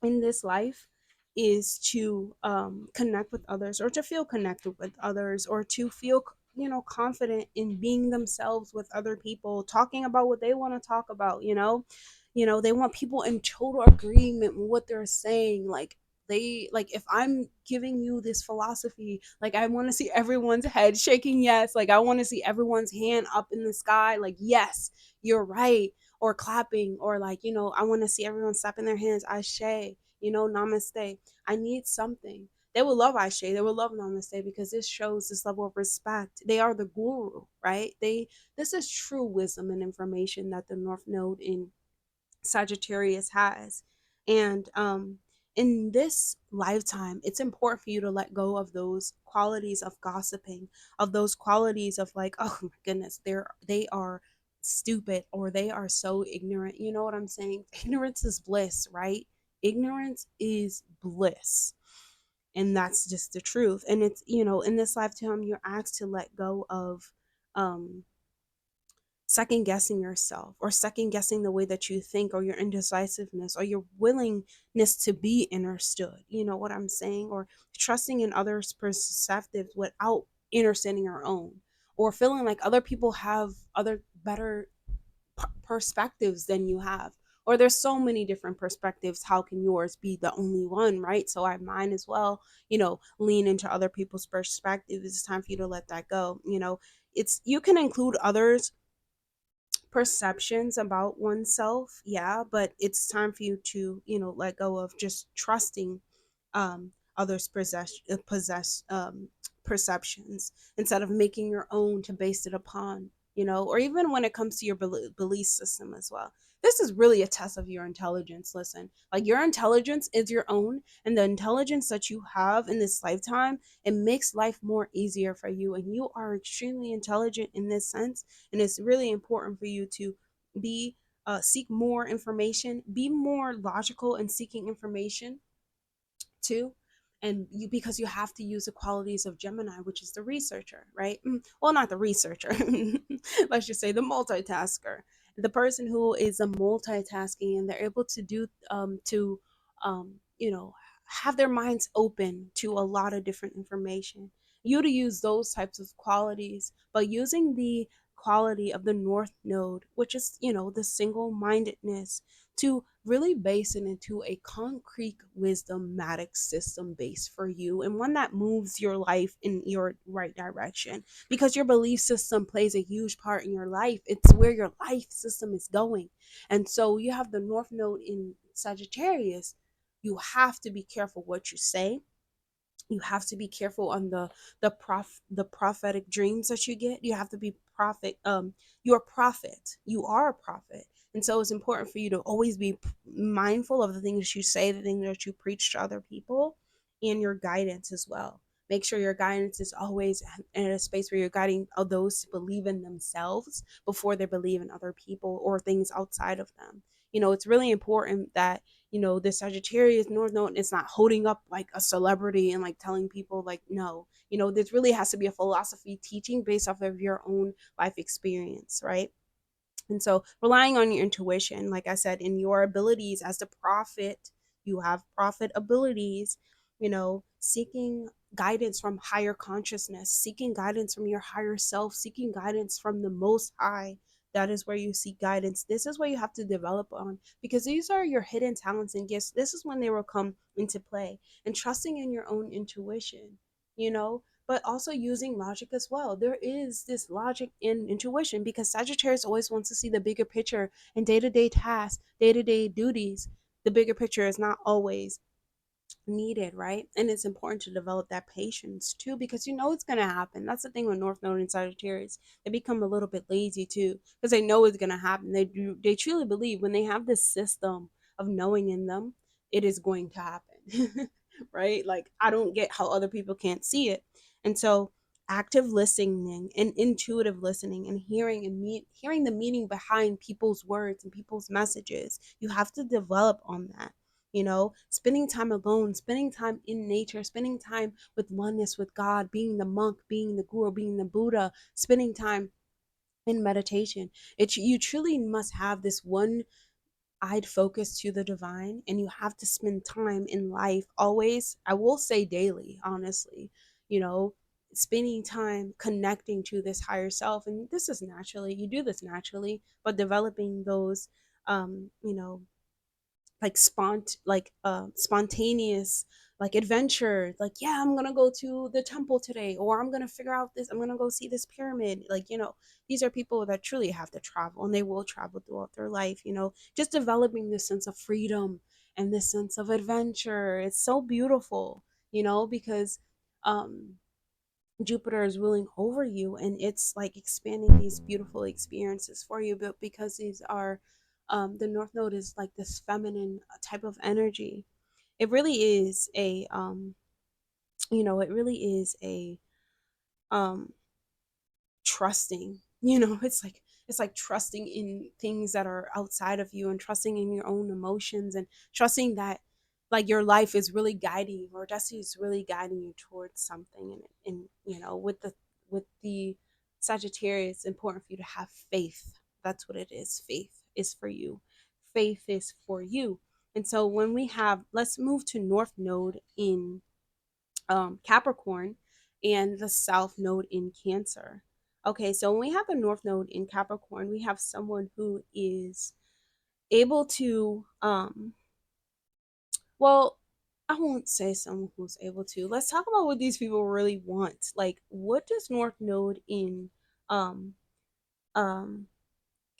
in this life is to connect with others, or to feel connected with others, or to feel confident in being themselves with other people, talking about what they want to talk about. They want people in total agreement with what they're saying. Like, if I'm giving you this philosophy, like, I want to see everyone's head shaking yes. Like, I want to see everyone's hand up in the sky, like, yes, you're right, or clapping, or like, I want to see everyone slapping their hands, ashe, namaste. I need something. They will love ashe, they will love namaste, because this shows this level of respect. They are the guru, right? This is true wisdom and information that the North Node in Sagittarius has. And in this lifetime, it's important for you to let go of those qualities of gossiping, of those qualities of like, oh my goodness, they are stupid, or they are so ignorant. You know what I'm saying? Ignorance is bliss, right? Ignorance is bliss. And that's just the truth. And it's, in this lifetime, you're asked to let go of um second guessing yourself, or second guessing the way that you think, or your indecisiveness, or your willingness to be understood. You know what I'm saying? Or trusting in others' perspectives without understanding your own, or feeling like other people have other better perspectives than you have. Or there's so many different perspectives. How can yours be the only one, right? So I might as well, lean into other people's perspectives. It's time for you to let that go. You can include others perceptions about oneself, yeah, but it's time for you to let go of just trusting others perceptions, instead of making your own to base it upon. Or even when it comes to your belief system as well. This is really a test of your intelligence. Listen, like, your intelligence is your own, and the intelligence that you have in this lifetime, it makes life more easier for you, and you are extremely intelligent in this sense. And it's really important for you to be seek more information, be more logical in seeking information too. And because you have to use the qualities of Gemini, which is the researcher, right? Well, not the researcher. Let's just say the multitasker, the person who is a multitasking, and they're able to do um you know have their minds open to a lot of different information. You to use those types of qualities, but using the quality of the North Node, which is the single-mindedness, to really base it into a concrete wisdomatic system base for you, and one that moves your life in your right direction, because your belief system plays a huge part in your life. It's where your life system is going. And so you have the North Node in Sagittarius. You have to be careful what you say. You have to be careful on the prophetic dreams that you get. You have to be prophet. You're a prophet. You are a prophet. And so it's important for you to always be mindful of the things you say, the things that you preach to other people, and your guidance as well. Make sure your guidance is always in a space where you're guiding those to believe in themselves before they believe in other people or things outside of them. It's really important that the Sagittarius North Node is not holding up like a celebrity and like telling people, like, no, this really has to be a philosophy teaching based off of your own life experience, right? And so relying on your intuition, like I said, in your abilities as the prophet, you have prophet abilities, seeking guidance from higher consciousness, seeking guidance from your higher self, seeking guidance from the Most High, that is where you seek guidance. This is where you have to develop on, because these are your hidden talents and gifts. This is when they will come into play. And trusting in your own intuition, you know, but also using logic as well. There is this logic in intuition, because Sagittarius always wants to see the bigger picture and day-to-day tasks, day-to-day duties. The bigger picture is not always needed, right? And it's important to develop that patience too, because you know it's going to happen. That's the thing with North Node and Sagittarius. They become a little bit lazy too, because they know it's going to happen. They truly believe when they have this system of knowing in them, it is going to happen. Right? Like, I don't get how other people can't see it. And so active listening and intuitive listening and hearing the meaning behind people's words and people's messages, you have to develop on that. You know, spending time alone, spending time in nature, spending time with oneness with God, being the monk, being the guru, being the Buddha, spending time in meditation. You truly must have this one eyed focus to the divine, and you have to spend time in life always. I will say daily, honestly, you know, spending time connecting to this higher self. And this is naturally, you do this naturally, but developing those you know, like spontaneous, like adventure, like, yeah, I'm gonna go to the temple today, or I'm gonna figure out this, I'm gonna go see this pyramid. Like, you know, these are people that truly have to travel, and they will travel throughout their life, you know, just developing this sense of freedom and this sense of adventure. It's so beautiful, you know, because um Jupiter is ruling over you, and it's like expanding these beautiful experiences for you. But because these are, the North Node is like this feminine type of energy, it really is a, you know, it really is a, um, trusting, you know, it's like trusting in things that are outside of you, and trusting in your own emotions, and trusting that like your life is really guiding you, or destiny is really guiding you towards something. And you know, with the Sagittarius, it's important for you to have faith. That's what it is. Faith is for you. Faith is for you. And so when we have, let's move to North Node in Capricorn and the South Node in Cancer. Okay, so when we have the North Node in Capricorn, we have someone who is able to, well, I won't say someone who's able to. Let's talk about what these people really want. Like, what does North Node in um, um,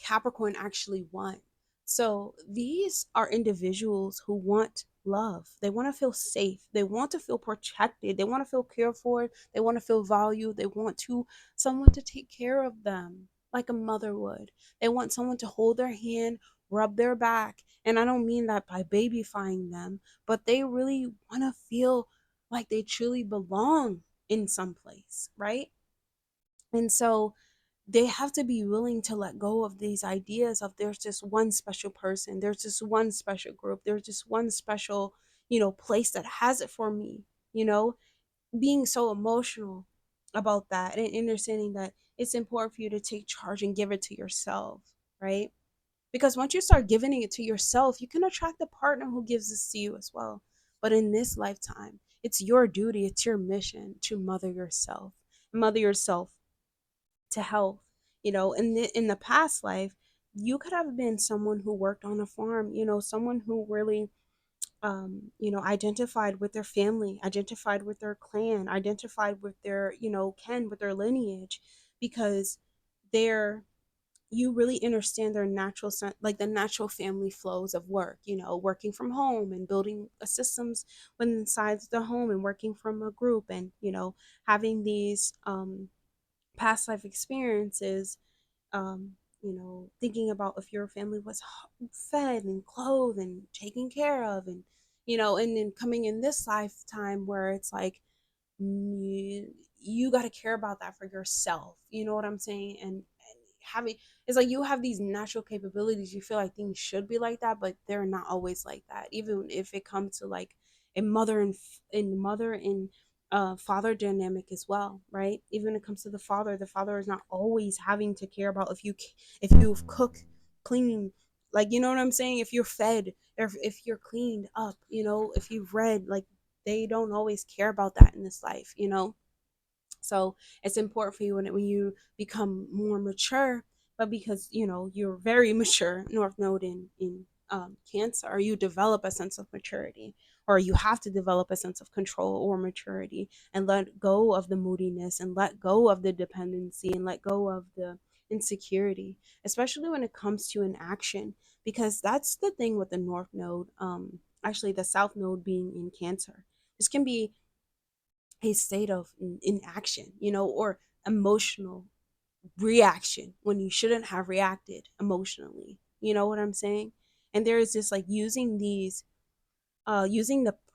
Capricorn actually want? So these are individuals who want love. They want to feel safe. They want to feel protected. They want to feel cared for. They want to feel valued. They want to someone to take care of them like a mother would. They want someone to hold their hand, rub their back. And I don't mean that by babyfying them, but they really want to feel like they truly belong in some place, right? And so they have to be willing to let go of these ideas of there's just one special person, there's just one special group, there's just one special, you know, place that has it for me, you know, being so emotional about that, and understanding that it's important for you to take charge and give it to yourself, right? Because once you start giving it to yourself, you can attract a partner who gives this to you as well. But in this lifetime, it's your duty, it's your mission to mother yourself to health. You know, in the past life, you could have been someone who worked on a farm, you know, someone who really you know, identified with their family, identified with their clan, identified with their, you know, kin, with their lineage, because they're, you really understand their natural like the natural family flows of work, you know, working from home and building a systems within inside the home, and working from a group, and you know, having these past life experiences, you know, thinking about if your family was fed and clothed and taken care of, and you know, and then coming in this lifetime where it's like you got to care about that for yourself, you know what I'm saying? And having, it's like you have these natural capabilities, you feel like things should be like that, but they're not always like that, even if it comes to like a mother and father dynamic as well, right? Even when it comes to the father is not always having to care about if you've cooked, cleaned, like, you know what I'm saying, if you're fed, or if you're cleaned up, you know, if you've read, like, they don't always care about that in this life, you know. So it's important for you when you become more mature, but because you're very mature, North Node in Cancer, or you develop a sense of maturity, or you have to develop a sense of control or maturity, and let go of the moodiness, and let go of the dependency, and let go of the insecurity, especially when it comes to an action, because that's the thing with the North Node. Actually, the South Node being in Cancer, this can be a state of inaction, or emotional reaction when you shouldn't have reacted emotionally. You know what I'm saying? And there is this, like, using the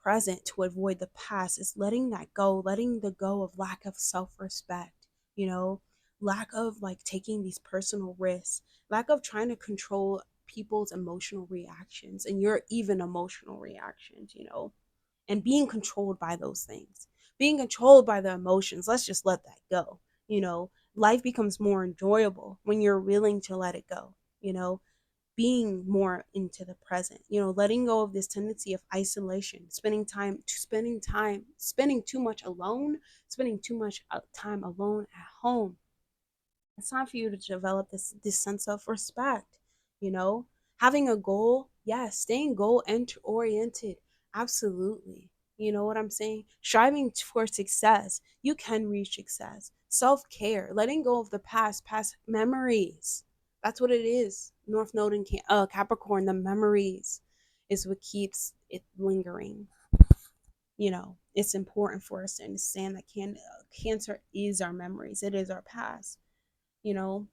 present to avoid the past, is letting that go, letting the go of lack of self-respect, you know, lack of, like, taking these personal risks, lack of trying to control people's emotional reactions and your even emotional reactions, and being controlled by those things, being controlled by the emotions. Let's just let that go. Life becomes more enjoyable when you're willing to let it go, being more into the present, letting go of this tendency of isolation, spending too much alone, spending too much time alone at home. It's time for you to develop this sense of respect, you know having a goal. Yes, staying goal oriented, absolutely. You know what I'm saying? Striving for success, you can reach success. Self-care, letting go of the past memories. That's what it is. North Node and Capricorn, the memories is what keeps it lingering. It's important for us to understand that Cancer is our memories, it is our past. you know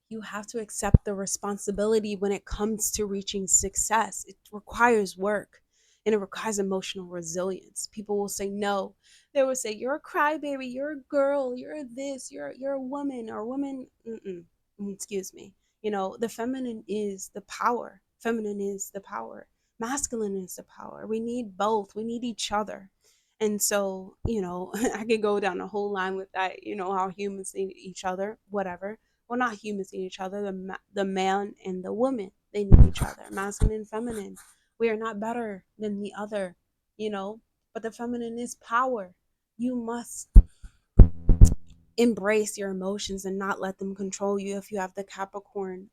you have to accept the responsibility when it comes to reaching success. It requires work, and it requires emotional resilience. People will say no. They will say, "You're a crybaby. You're a girl. You're this. You're a woman or woman." Excuse me. The feminine is the power. Feminine is the power. Masculine is the power. We need both. We need each other. And so, I could go down a whole line with that. How humans need each other, whatever. Well, not humans need each other. The man and the woman, they need each other, masculine and feminine. We are not better than the other, you know. But the feminine is power. You must embrace your emotions and not let them control you if you have the Capricorn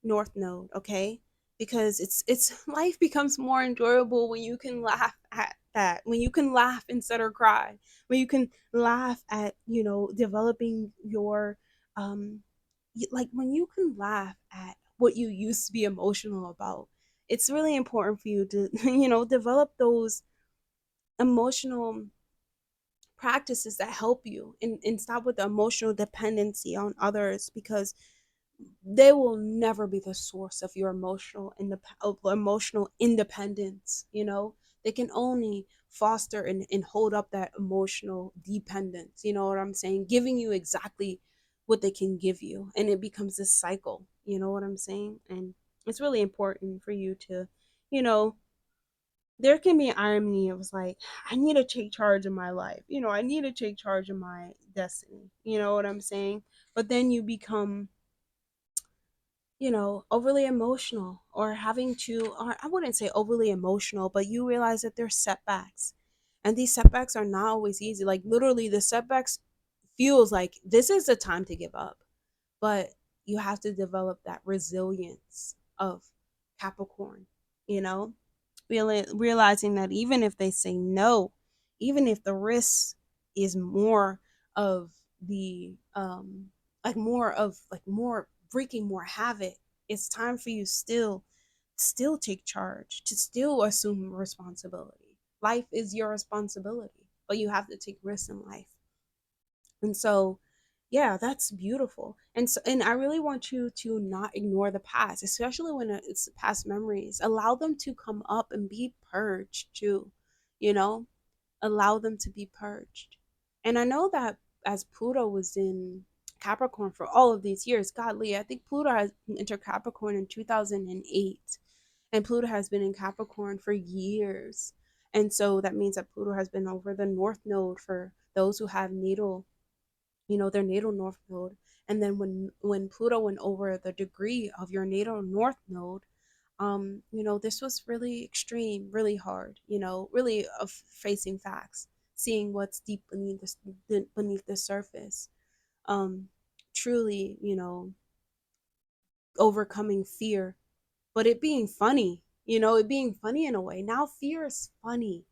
North Node, okay? Because it's life becomes more enjoyable when you can laugh at that, when you can laugh instead of cry, when you can laugh at developing your like when you can laugh at what you used to be emotional about. It's really important for you to develop those emotional practices that help you, and stop with the emotional dependency on others, because they will never be the source of your emotional independence. They can only foster and hold up that emotional dependence. You know what I'm saying? Giving you exactly what they can give you, and it becomes this cycle. You know what I'm saying? And it's really important for you to you know there can be an irony. It was like, I need to take charge of my life. I need to take charge of my destiny. You know what I'm saying? But then you become overly emotional, or I wouldn't say overly emotional, but you realize that there's setbacks. And these setbacks are not always easy. Like, literally, the setbacks feels like this is the time to give up. But you have to develop that resilience of Capricorn, you know, realizing that even if they say no, even if the risk is more of the more wreaking more havoc, it's time for you still take charge, to still assume responsibility. Life is your responsibility, but you have to take risks in life. And so, yeah, that's beautiful. And I really want you to not ignore the past, especially when it's past memories. Allow them to come up and be purged too, you know? Allow them to be purged. And I know that as Pluto was in Capricorn for all of these years, godly, I think Pluto has entered Capricorn in 2008, and Pluto has been in Capricorn for years. And so that means that Pluto has been over the North Node for those who have their natal North Node. And then when Pluto went over the degree of your natal North Node, this was really extreme, really hard, really of facing facts, seeing what's deep beneath the surface. um truly, overcoming fear, but it being funny, it being funny in a way. Now fear is funny,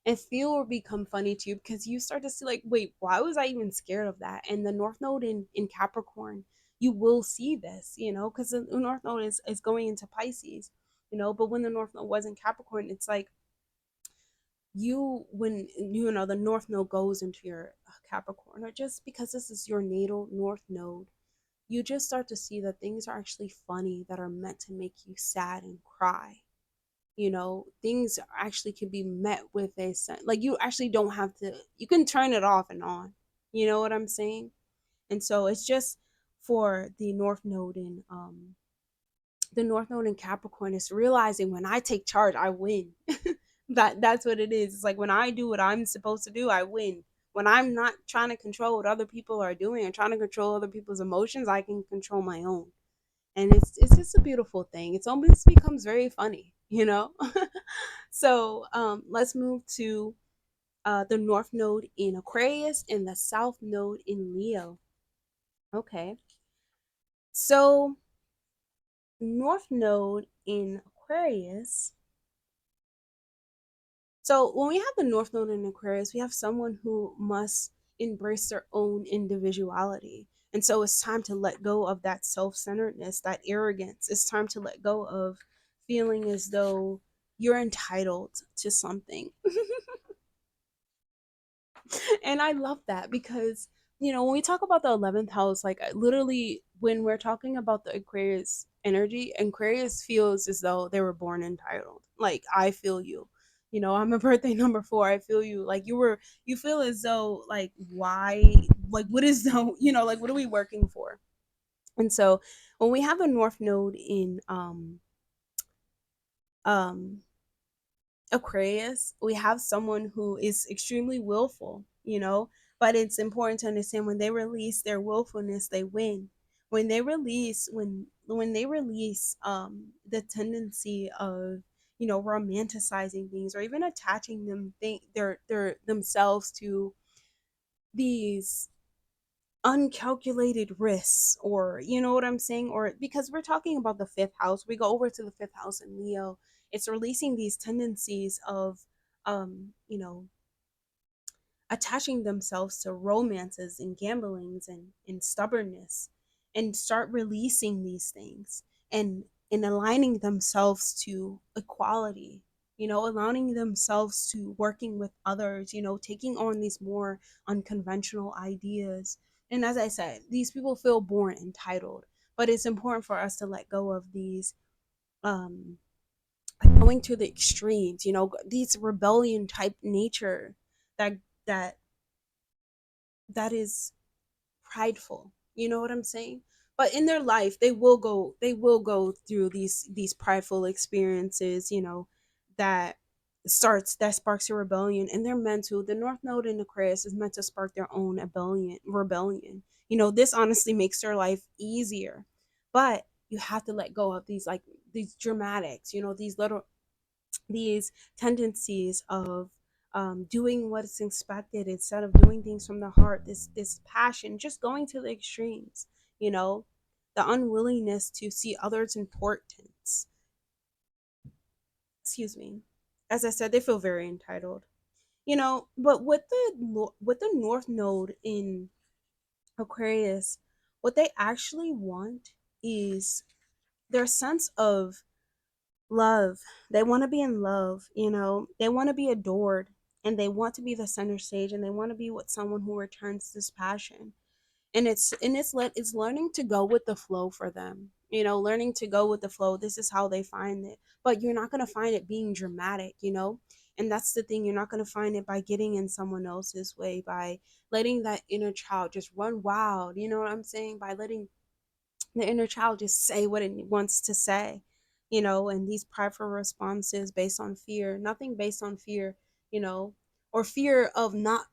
and fear will become funny to you because you start to see, like, wait, why was I even scared of that? And the North Node in Capricorn, you will see this, because the North Node is going into Pisces, but when the North Node was in Capricorn, it's like when the North Node goes into your Capricorn, or just because this is your natal North Node, you just start to see that things are actually funny that are meant to make you sad and cry. Things actually can be met with a sense, like, you actually don't have to, you can turn it off and on. You know what I'm saying? And so it's just for the North Node in Capricorn is realizing, when I take charge, I win. That's what it is. It's like, when I do what I'm supposed to do, I win. When I'm not trying to control what other people are doing and trying to control other people's emotions, I can control my own. And it's just a beautiful thing. It's almost becomes very funny. So let's move to the North Node in Aquarius and the South Node in Leo. Okay. So North Node in Aquarius. So when we have the North Node in Aquarius, we have someone who must embrace their own individuality. And so it's time to let go of that self-centeredness, that arrogance. It's time to let go of feeling as though you're entitled to something. And I love that because, when we talk about the 11th house, like, literally, when we're talking about the Aquarius energy, Aquarius feels as though they were born entitled. Like, I feel you. I'm a birthday number 4. I feel you. Like, you feel as though, like, why, like, what is the, like, what are we working for? And so when we have a North Node in um Aquarius, we have someone who is extremely willful, but it's important to understand, when they release their willfulness, they win. When they release the tendency of, romanticizing things, or even attaching their themselves to these uncalculated risks, or, you know what I'm saying, or, because we're talking about the 5th house, we go over to the 5th house in Leo. It's releasing these tendencies of you know attaching themselves to romances and gamblings and stubbornness, and start releasing these things, and aligning themselves to equality, aligning themselves to working with others, taking on these more unconventional ideas. And as I said, these people feel born entitled, but it's important for us to let go of these um going to the extremes, these rebellion type nature that that that is prideful. You know what I'm saying? But in their life, they will go through these prideful experiences, that sparks a rebellion, and they're meant to. The North Node in Aquarius is meant to spark their own rebellion. This honestly makes their life easier. But you have to let go of these dramatics, these tendencies of doing what's expected instead of doing things from the heart. This passion, just going to the extremes. You know, the unwillingness to see others' importance. Excuse me. As I said, they feel very entitled. But with the North Node in Aquarius, what they actually want is their sense of love. They want to be in love. They want to be adored, and they want to be the center stage, and they want to be with someone who returns this passion. And it's learning to go with the flow for them. Learning to go with the flow. This is how they find it. But you're not going to find it being dramatic. And that's the thing. You're not going to find it by getting in someone else's way, by letting that inner child just run wild. You know what I'm saying? By letting the inner child just say what it wants to say. And these prideful responses based on fear, nothing based on fear, or fear of not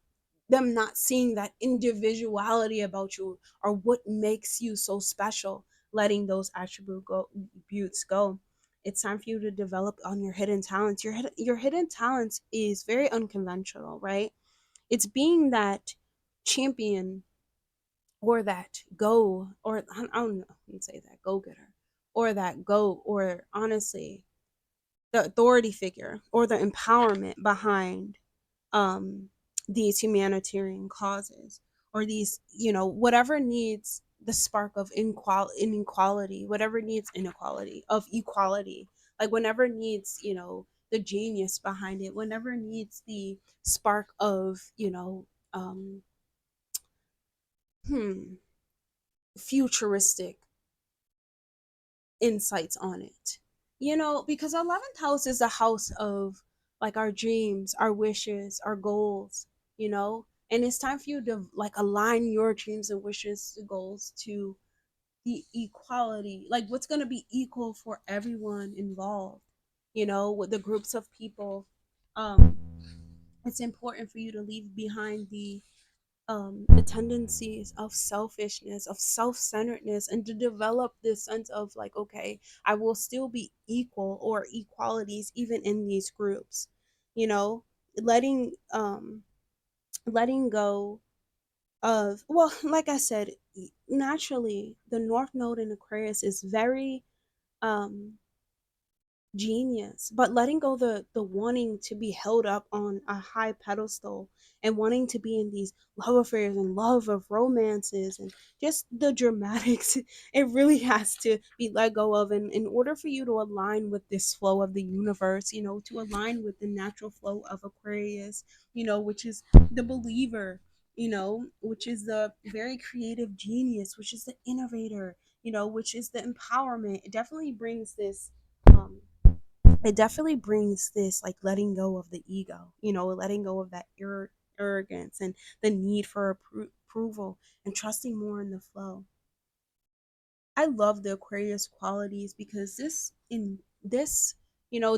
seeing that individuality about you, or what makes you so special, letting those attributes go. It's time for you to develop on your hidden talents. Your hidden talents is very unconventional, right? It's being that champion or that go, or I don't know, I wouldn't say that go getter, or that go, or honestly, the authority figure or the empowerment behind um these humanitarian causes, or these, whatever needs the spark of inequality, whatever needs inequality of equality, like whenever needs, the genius behind it, whenever needs the spark of, um hmm futuristic insights on it. Because 11th house is a house of like our dreams, our wishes, our goals, and it's time for you to like align your dreams and wishes and goals to the equality, like what's going to be equal for everyone involved, with the groups of people. It's important for you to leave behind the tendencies of selfishness, of self-centeredness, and to develop this sense of like, okay, I will still be equal or equalities even in these groups, you know, letting letting go of, well, like I said, naturally the North Node in Aquarius is very um genius, but letting go the wanting to be held up on a high pedestal and wanting to be in these love affairs and love of romances and just the dramatics, it really has to be let go of, and in order for you to align with this flow of the universe, to align with the natural flow of Aquarius, which is the believer, which is the very creative genius, which is the innovator, which is the empowerment. It definitely brings this like letting go of the ego, letting go of that arrogance and the need for approval, and trusting more in the flow. I love the Aquarius qualities because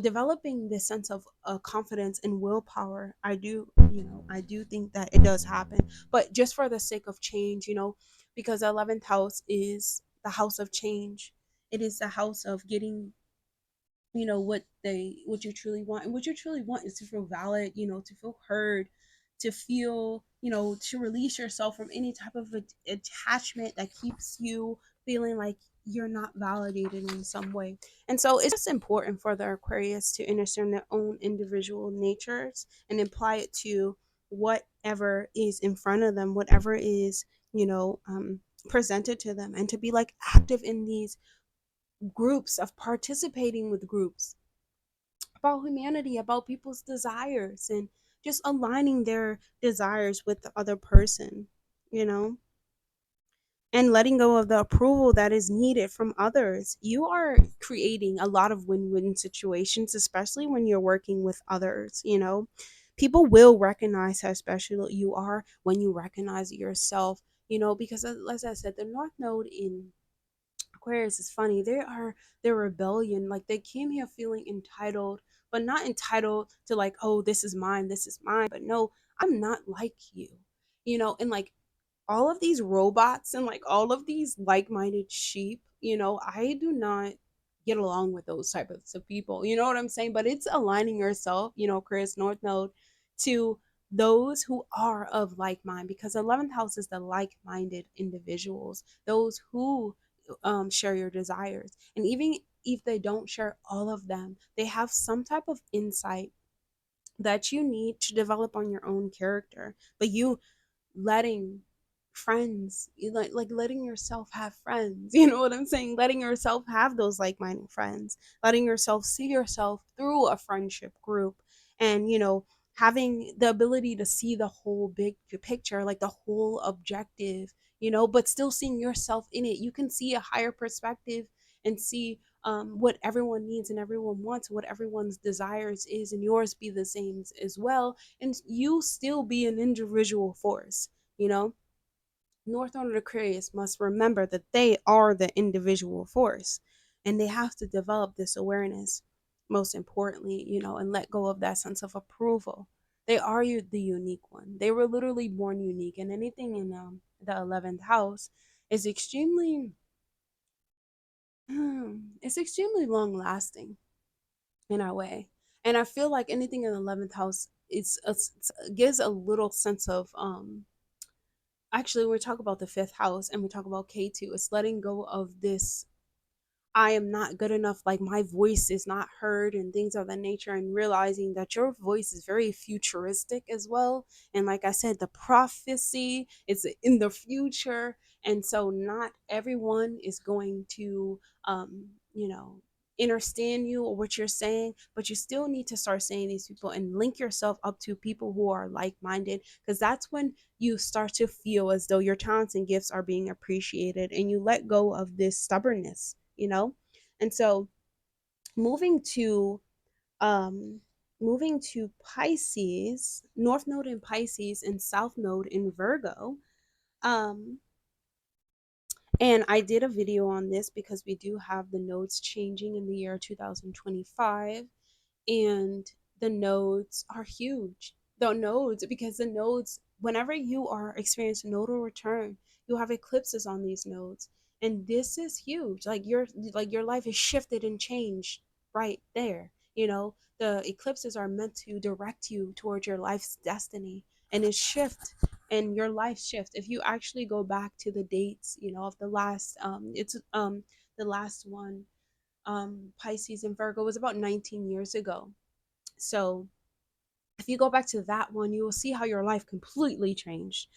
developing this sense of confidence and willpower, I do think that it does happen, but just for the sake of change, because the 11th house is the house of change. It is the house of getting, what you truly want, and what you truly want is to feel valid, to feel heard, to feel, to release yourself from any type of attachment that keeps you feeling like you're not validated in some way. And so it's just important for the Aquarius to understand their own individual natures and apply it to whatever is in front of them, whatever is, presented to them, and to be like active in these groups, of participating with groups about humanity, about people's desires, and just aligning their desires with the other person, you know, and letting go of the approval that is needed from others. You are creating a lot of win win situations, especially when you're working with others, People will recognize how special you are when you recognize yourself, because as I said, the North Node in Aquarius is funny. They're rebellion. Like they came here feeling entitled, but not entitled to like, oh, this is mine. But no, I'm not like you. And like all of these robots and like all of these like-minded sheep, I do not get along with those types of people. You know what I'm saying? But it's aligning yourself, Chris North Node, to those who are of like mind, because 11th house is the like-minded individuals, those who share your desires. And even if they don't share all of them, they have some type of insight that you need to develop on your own character. But you letting friends, like letting yourself have friends, you know what I'm saying, letting yourself have those like-minded friends, letting yourself see yourself through a friendship group, and having the ability to see the whole big picture, like the whole objective, but still seeing yourself in it. You can see a higher perspective and see what everyone needs and everyone wants, what everyone's desires is, and yours be the same as well, and you still be an individual force, you know. North Node Aquarius must remember that they are the individual force, and they have to develop this awareness, most importantly, and let go of that sense of approval. They are the unique one. They were literally born unique, and anything in the 11th house is extremely it's extremely long lasting in our way. And I feel like anything in the 11th house, gives a little sense of actually, when we talk about the fifth house and we talk about K2, it's letting go of this I am not good enough, like my voice is not heard and things of that nature, and realizing that your voice is very futuristic as well. And like I said, the prophecy is in the future. And so not everyone is going to you know, understand you or what you're saying, but you still need to start saying these people and link yourself up to people who are like-minded, because that's when you start to feel as though your talents and gifts are being appreciated and you let go of this stubbornness, you know. And so moving to um moving to Pisces, north node in Pisces and south node in Virgo. um and I did a video on this because we do have the nodes changing in the year 2025, and the nodes are huge. The nodes, because the nodes, whenever you are experiencing nodal return, you have eclipses on these nodes, and this is huge. Like your life is shifted and changed right there. You know, the eclipses are meant to direct you towards your life's destiny, and it shift and your life shift. If you actually go back to the dates, you know, of the last it's the last one, Pisces and Virgo, was about 19 years ago. So if you go back to that one, you will see how your life completely changed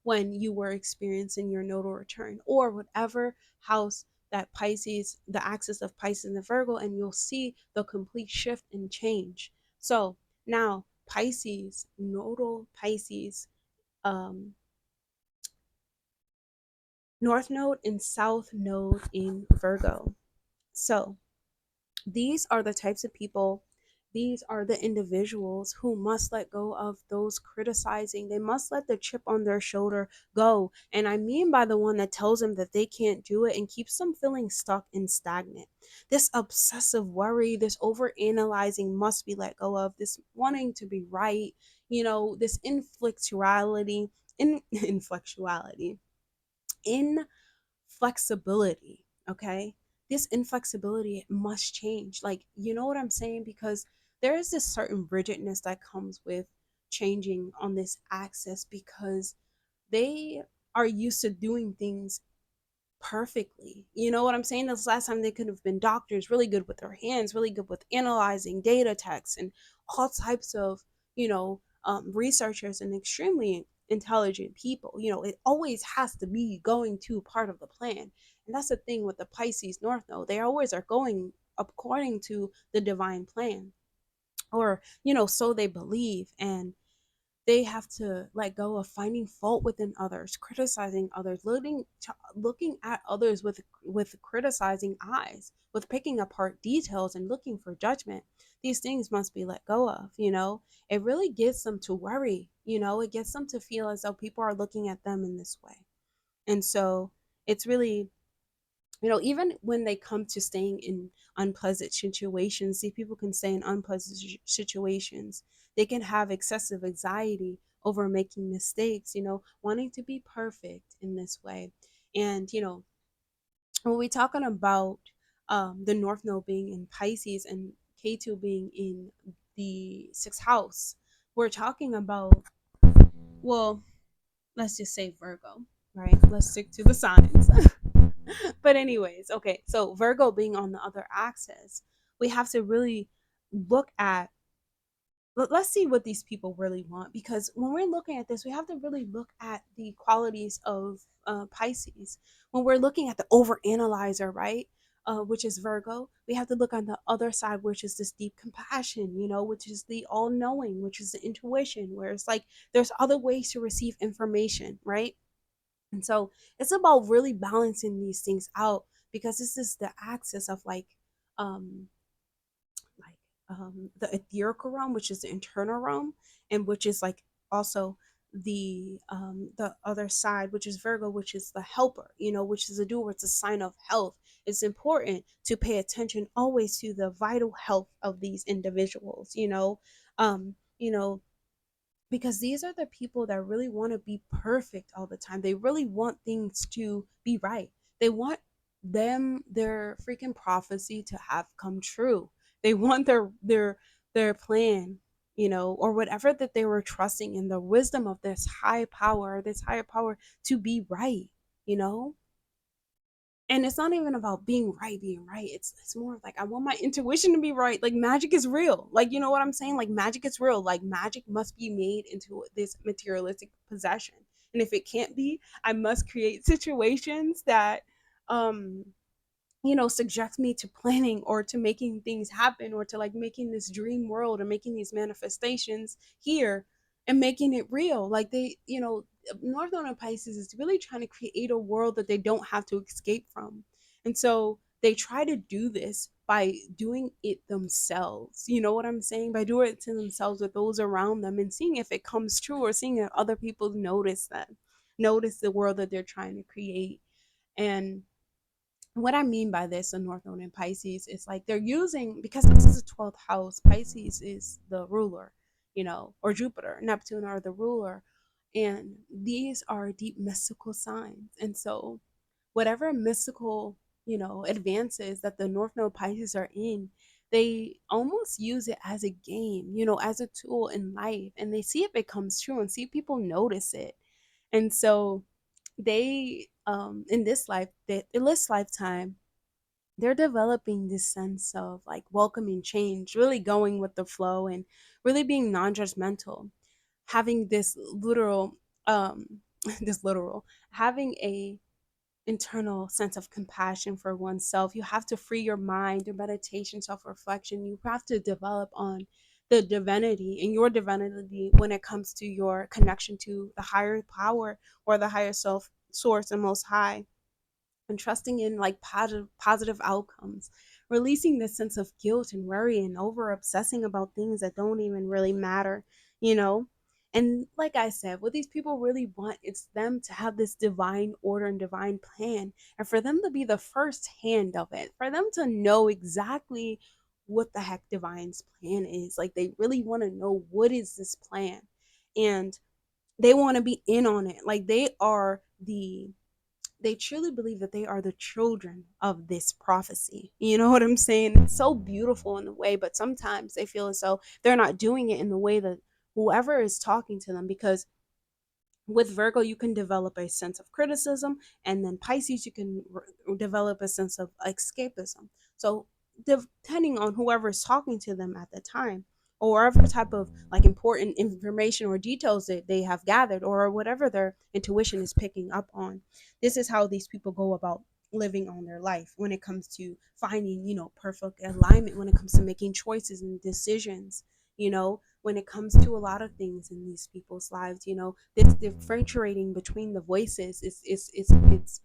when you were experiencing your nodal return or whatever house that Pisces, the axis of Pisces and the Virgo, and you'll see the complete shift and change. So now Pisces, nodal Pisces, um, North Node and South Node in Virgo. So these are the types of people, these are the individuals who must let go of those criticizing. They must let the chip on their shoulder go. And I mean by the one that tells them that they can't do it and keeps them feeling stuck and stagnant. This obsessive worry, this over analyzing must be let go of. This wanting to be right, you know, this inflexibility, inflexibility, okay? This inflexibility must change. Like, you know what I'm saying? Because there is this certain rigidness that comes with changing on this axis, because they are used to doing things perfectly. You know what I'm saying? This last time they could have been doctors, really good with their hands, really good with analyzing data text and all types of, you know, researchers and extremely intelligent people. You know, it always has to be going to part of the plan. And that's the thing with the Pisces North Node. They always are going according to the divine plan, or, you know, so they believe. And they have to let go of finding fault within others, criticizing others, looking at others with criticizing eyes, with picking apart details and looking for judgment. These things must be let go of, you know. It really gets them to worry, you know, it gets them to feel as though people are looking at them in this way. And so it's really, you know, even when they come to staying in unpleasant situations, see, people can stay in unpleasant situations. They can have excessive anxiety over making mistakes, you know, wanting to be perfect in this way. And, you know, when we talking about the North Node being in Pisces and Ketu being in the sixth house, we're talking about, well, let's just say Virgo, right? Let's stick to the signs. But anyways, okay, so Virgo being on the other axis, we have to really look at, let's see what these people really want, because when we're looking at this, we have to really look at the qualities of Pisces. When we're looking at the overanalyzer, right, which is Virgo, we have to look on the other side, which is this deep compassion, you know, which is the all-knowing, which is the intuition, where it's like there's other ways to receive information, right? And so it's about really balancing these things out, because this is the axis of um the etherical realm, which is the internal realm, and which is like also the other side, which is Virgo, which is the helper, you know, which is a doer, it's a sign of health. It's important to pay attention always to the vital health of these individuals, you know, because these are the people that really want to be perfect all the time. They really want things to be right. They want their freaking prophecy to have come true. They want their plan or whatever that they were trusting in the wisdom of this higher power to be right, you know? And it's not even about being right. It's more of like, I want my intuition to be right. Like, magic is real. Like, you know what I'm saying? Like, magic is real. Like, magic must be made into this materialistic possession. And if it can't be, I must create situations that um subject me to planning or to making things happen, or to like making this dream world or making these manifestations here and making it real. Like, North Node and Pisces is really trying to create a world that they don't have to escape from. And so they try to do this by doing it themselves. You know what I'm saying? By doing it to themselves with those around them, and seeing if it comes true, or seeing if other people notice the world that they're trying to create. And what I mean by this, the North Node in Pisces, is like they're using, because this is the 12th house, Pisces is the ruler, or Jupiter, Neptune are the ruler. And these are deep mystical signs. And so, whatever mystical, advances that the North Node Pisces are in, they almost use it as a game, as a tool in life. And they see if it comes true and see if people notice it. And so, they in this lifetime, they're developing this sense of like welcoming change, really going with the flow, and really being non-judgmental, having this literal this literal having a internal sense of compassion for oneself. You have to free your mind through meditation, self-reflection. You have to develop on the divinity, and your divinity, when it comes to your connection to the higher power, or the higher self source and most high, and trusting in like positive outcomes, releasing this sense of guilt and worry and over obsessing about things that don't even really matter, you know. And like I said, what these people really want is them to have this divine order and divine plan, and for them to be the first hand of it, for them to know exactly what the heck divine's plan is. Like, they really want to know, what is this plan? And they want to be in on it. Like, they truly believe that they are the children of this prophecy. You know what I'm saying? It's so beautiful in a way, but sometimes they feel as though they're not doing it in the way that whoever is talking to them. Because with Virgo, you can develop a sense of criticism, and then Pisces, you can develop a sense of escapism. So, depending on whoever is talking to them at the time, or whatever type of like important information or details that they have gathered, or whatever their intuition is picking up on, this is how these people go about living on their life when it comes to finding, perfect alignment, when it comes to making choices and decisions, when it comes to a lot of things in these people's lives. This differentiating between the voices it's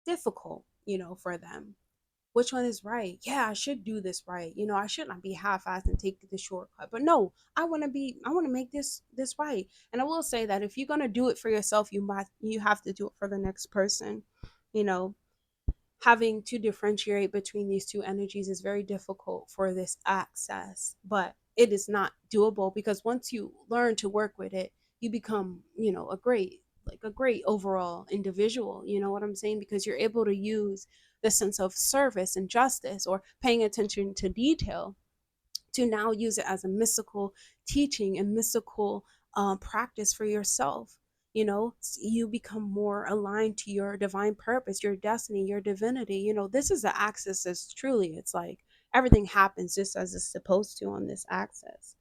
difficult, for them. Which one is right? Yeah, I should do this right. I should not be half-assed and take the shortcut. But no, I want to make this right. And I will say that if you're going to do it for yourself, you have to do it for the next person. You know, Having to differentiate between these two energies is very difficult for this access, but it is not doable, because once you learn to work with it, you become, a great overall individual. You know what I'm saying? Because you're able to use the sense of service and justice, or paying attention to detail, to now use it as a mystical teaching and mystical practice for yourself. You become more aligned to your divine purpose, your destiny, your divinity. This is the axis. Is truly, it's like everything happens just as it's supposed to on this axis.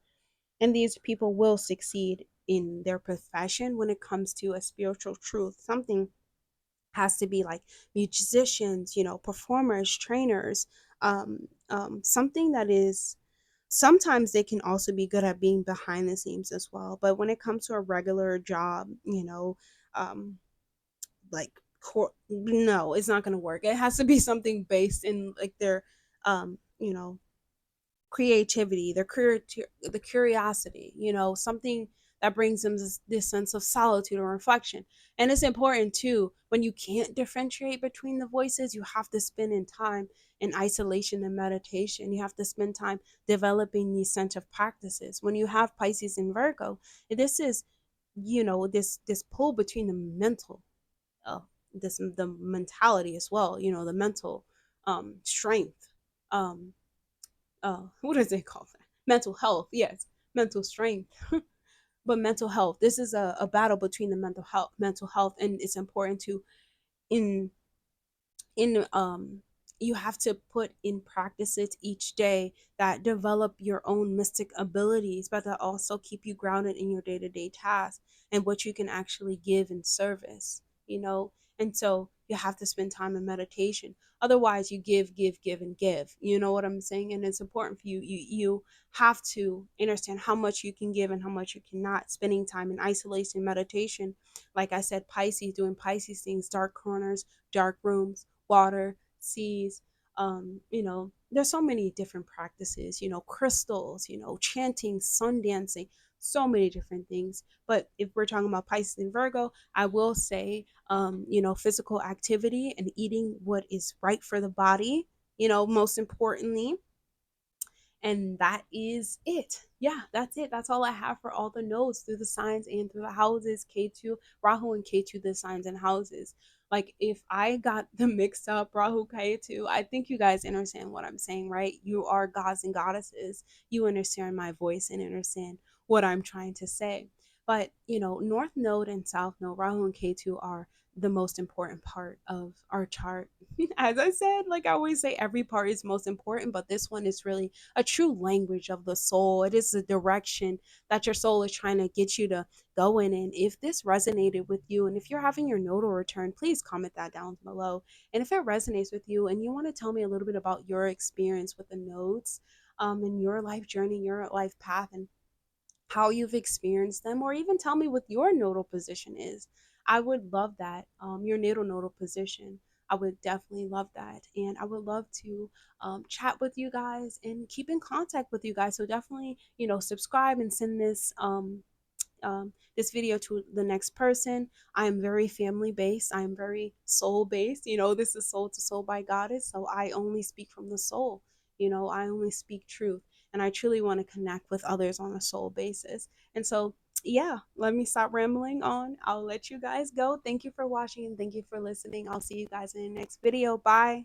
And these people will succeed in their profession when it comes to a spiritual truth. Something has to be like musicians, performers, trainers, something that is, sometimes they can also be good at being behind the scenes as well. But when it comes to a regular job, um, like no, it's not going to work. It has to be something based in like their, um, you know, creativity, the curiosity, something that brings them this sense of solitude or reflection. And it's important too, when you can't differentiate between the voices, you have to spend in time in isolation and meditation. You have to spend time developing these sense of practices. When you have Pisces and Virgo, this is, this pull between the mental, uh, the mentality as well, the mental strength, what does it call that? Mental health, yes. mental strength, but mental health. This is a battle between the mental health, and it's important to in you have to put in practices each day that develop your own mystic abilities, but that also keep you grounded in your day-to-day tasks and what you can actually give in service, you know. And so you have to spend time in meditation. Otherwise you give and give, you know what I'm saying? And it's important for you have to understand how much you can give and how much you cannot. Spending time in isolation, meditation, like I said, Pisces, doing Pisces things, dark corners, dark rooms, water, seas. There's so many different practices, crystals, chanting, sun dancing, so many different things. But if we're talking about Pisces and Virgo, I will say, physical activity and eating what is right for the body, most importantly. And that is it. Yeah, that's it. That's all I have for all the nodes through the signs and through the houses. Ketu, Rahu and Ketu, the signs and houses. Like, if I got them mixed up, Rahu, Ketu, I think you guys understand what I'm saying, right? You are gods and goddesses. You understand my voice and understand what I'm trying to say. But, North Node and South Node, Rahu and Ketu, are the most important part of our chart. As I said, like I always say, every part is most important, but this one is really a true language of the soul. It is a direction that your soul is trying to get you to go in. And if this resonated with you, and if you're having your nodal return, please comment that down below. And if it resonates with you and you want to tell me a little bit about your experience with the nodes, in your life journey, your life path, and how you've experienced them, or even tell me what your nodal position is. I would love that. Your natal nodal position. I would definitely love that. And I would love to chat with you guys and keep in contact with you guys. So definitely, subscribe and send this video to the next person. I am very family based. I am very soul based. This is soul to soul by Goddess. So I only speak from the soul. I only speak truth. And I truly want to connect with others on a soul basis. And so, yeah, let me stop rambling on. I'll let you guys go. Thank you for watching and thank you for listening. I'll see you guys in the next video. Bye.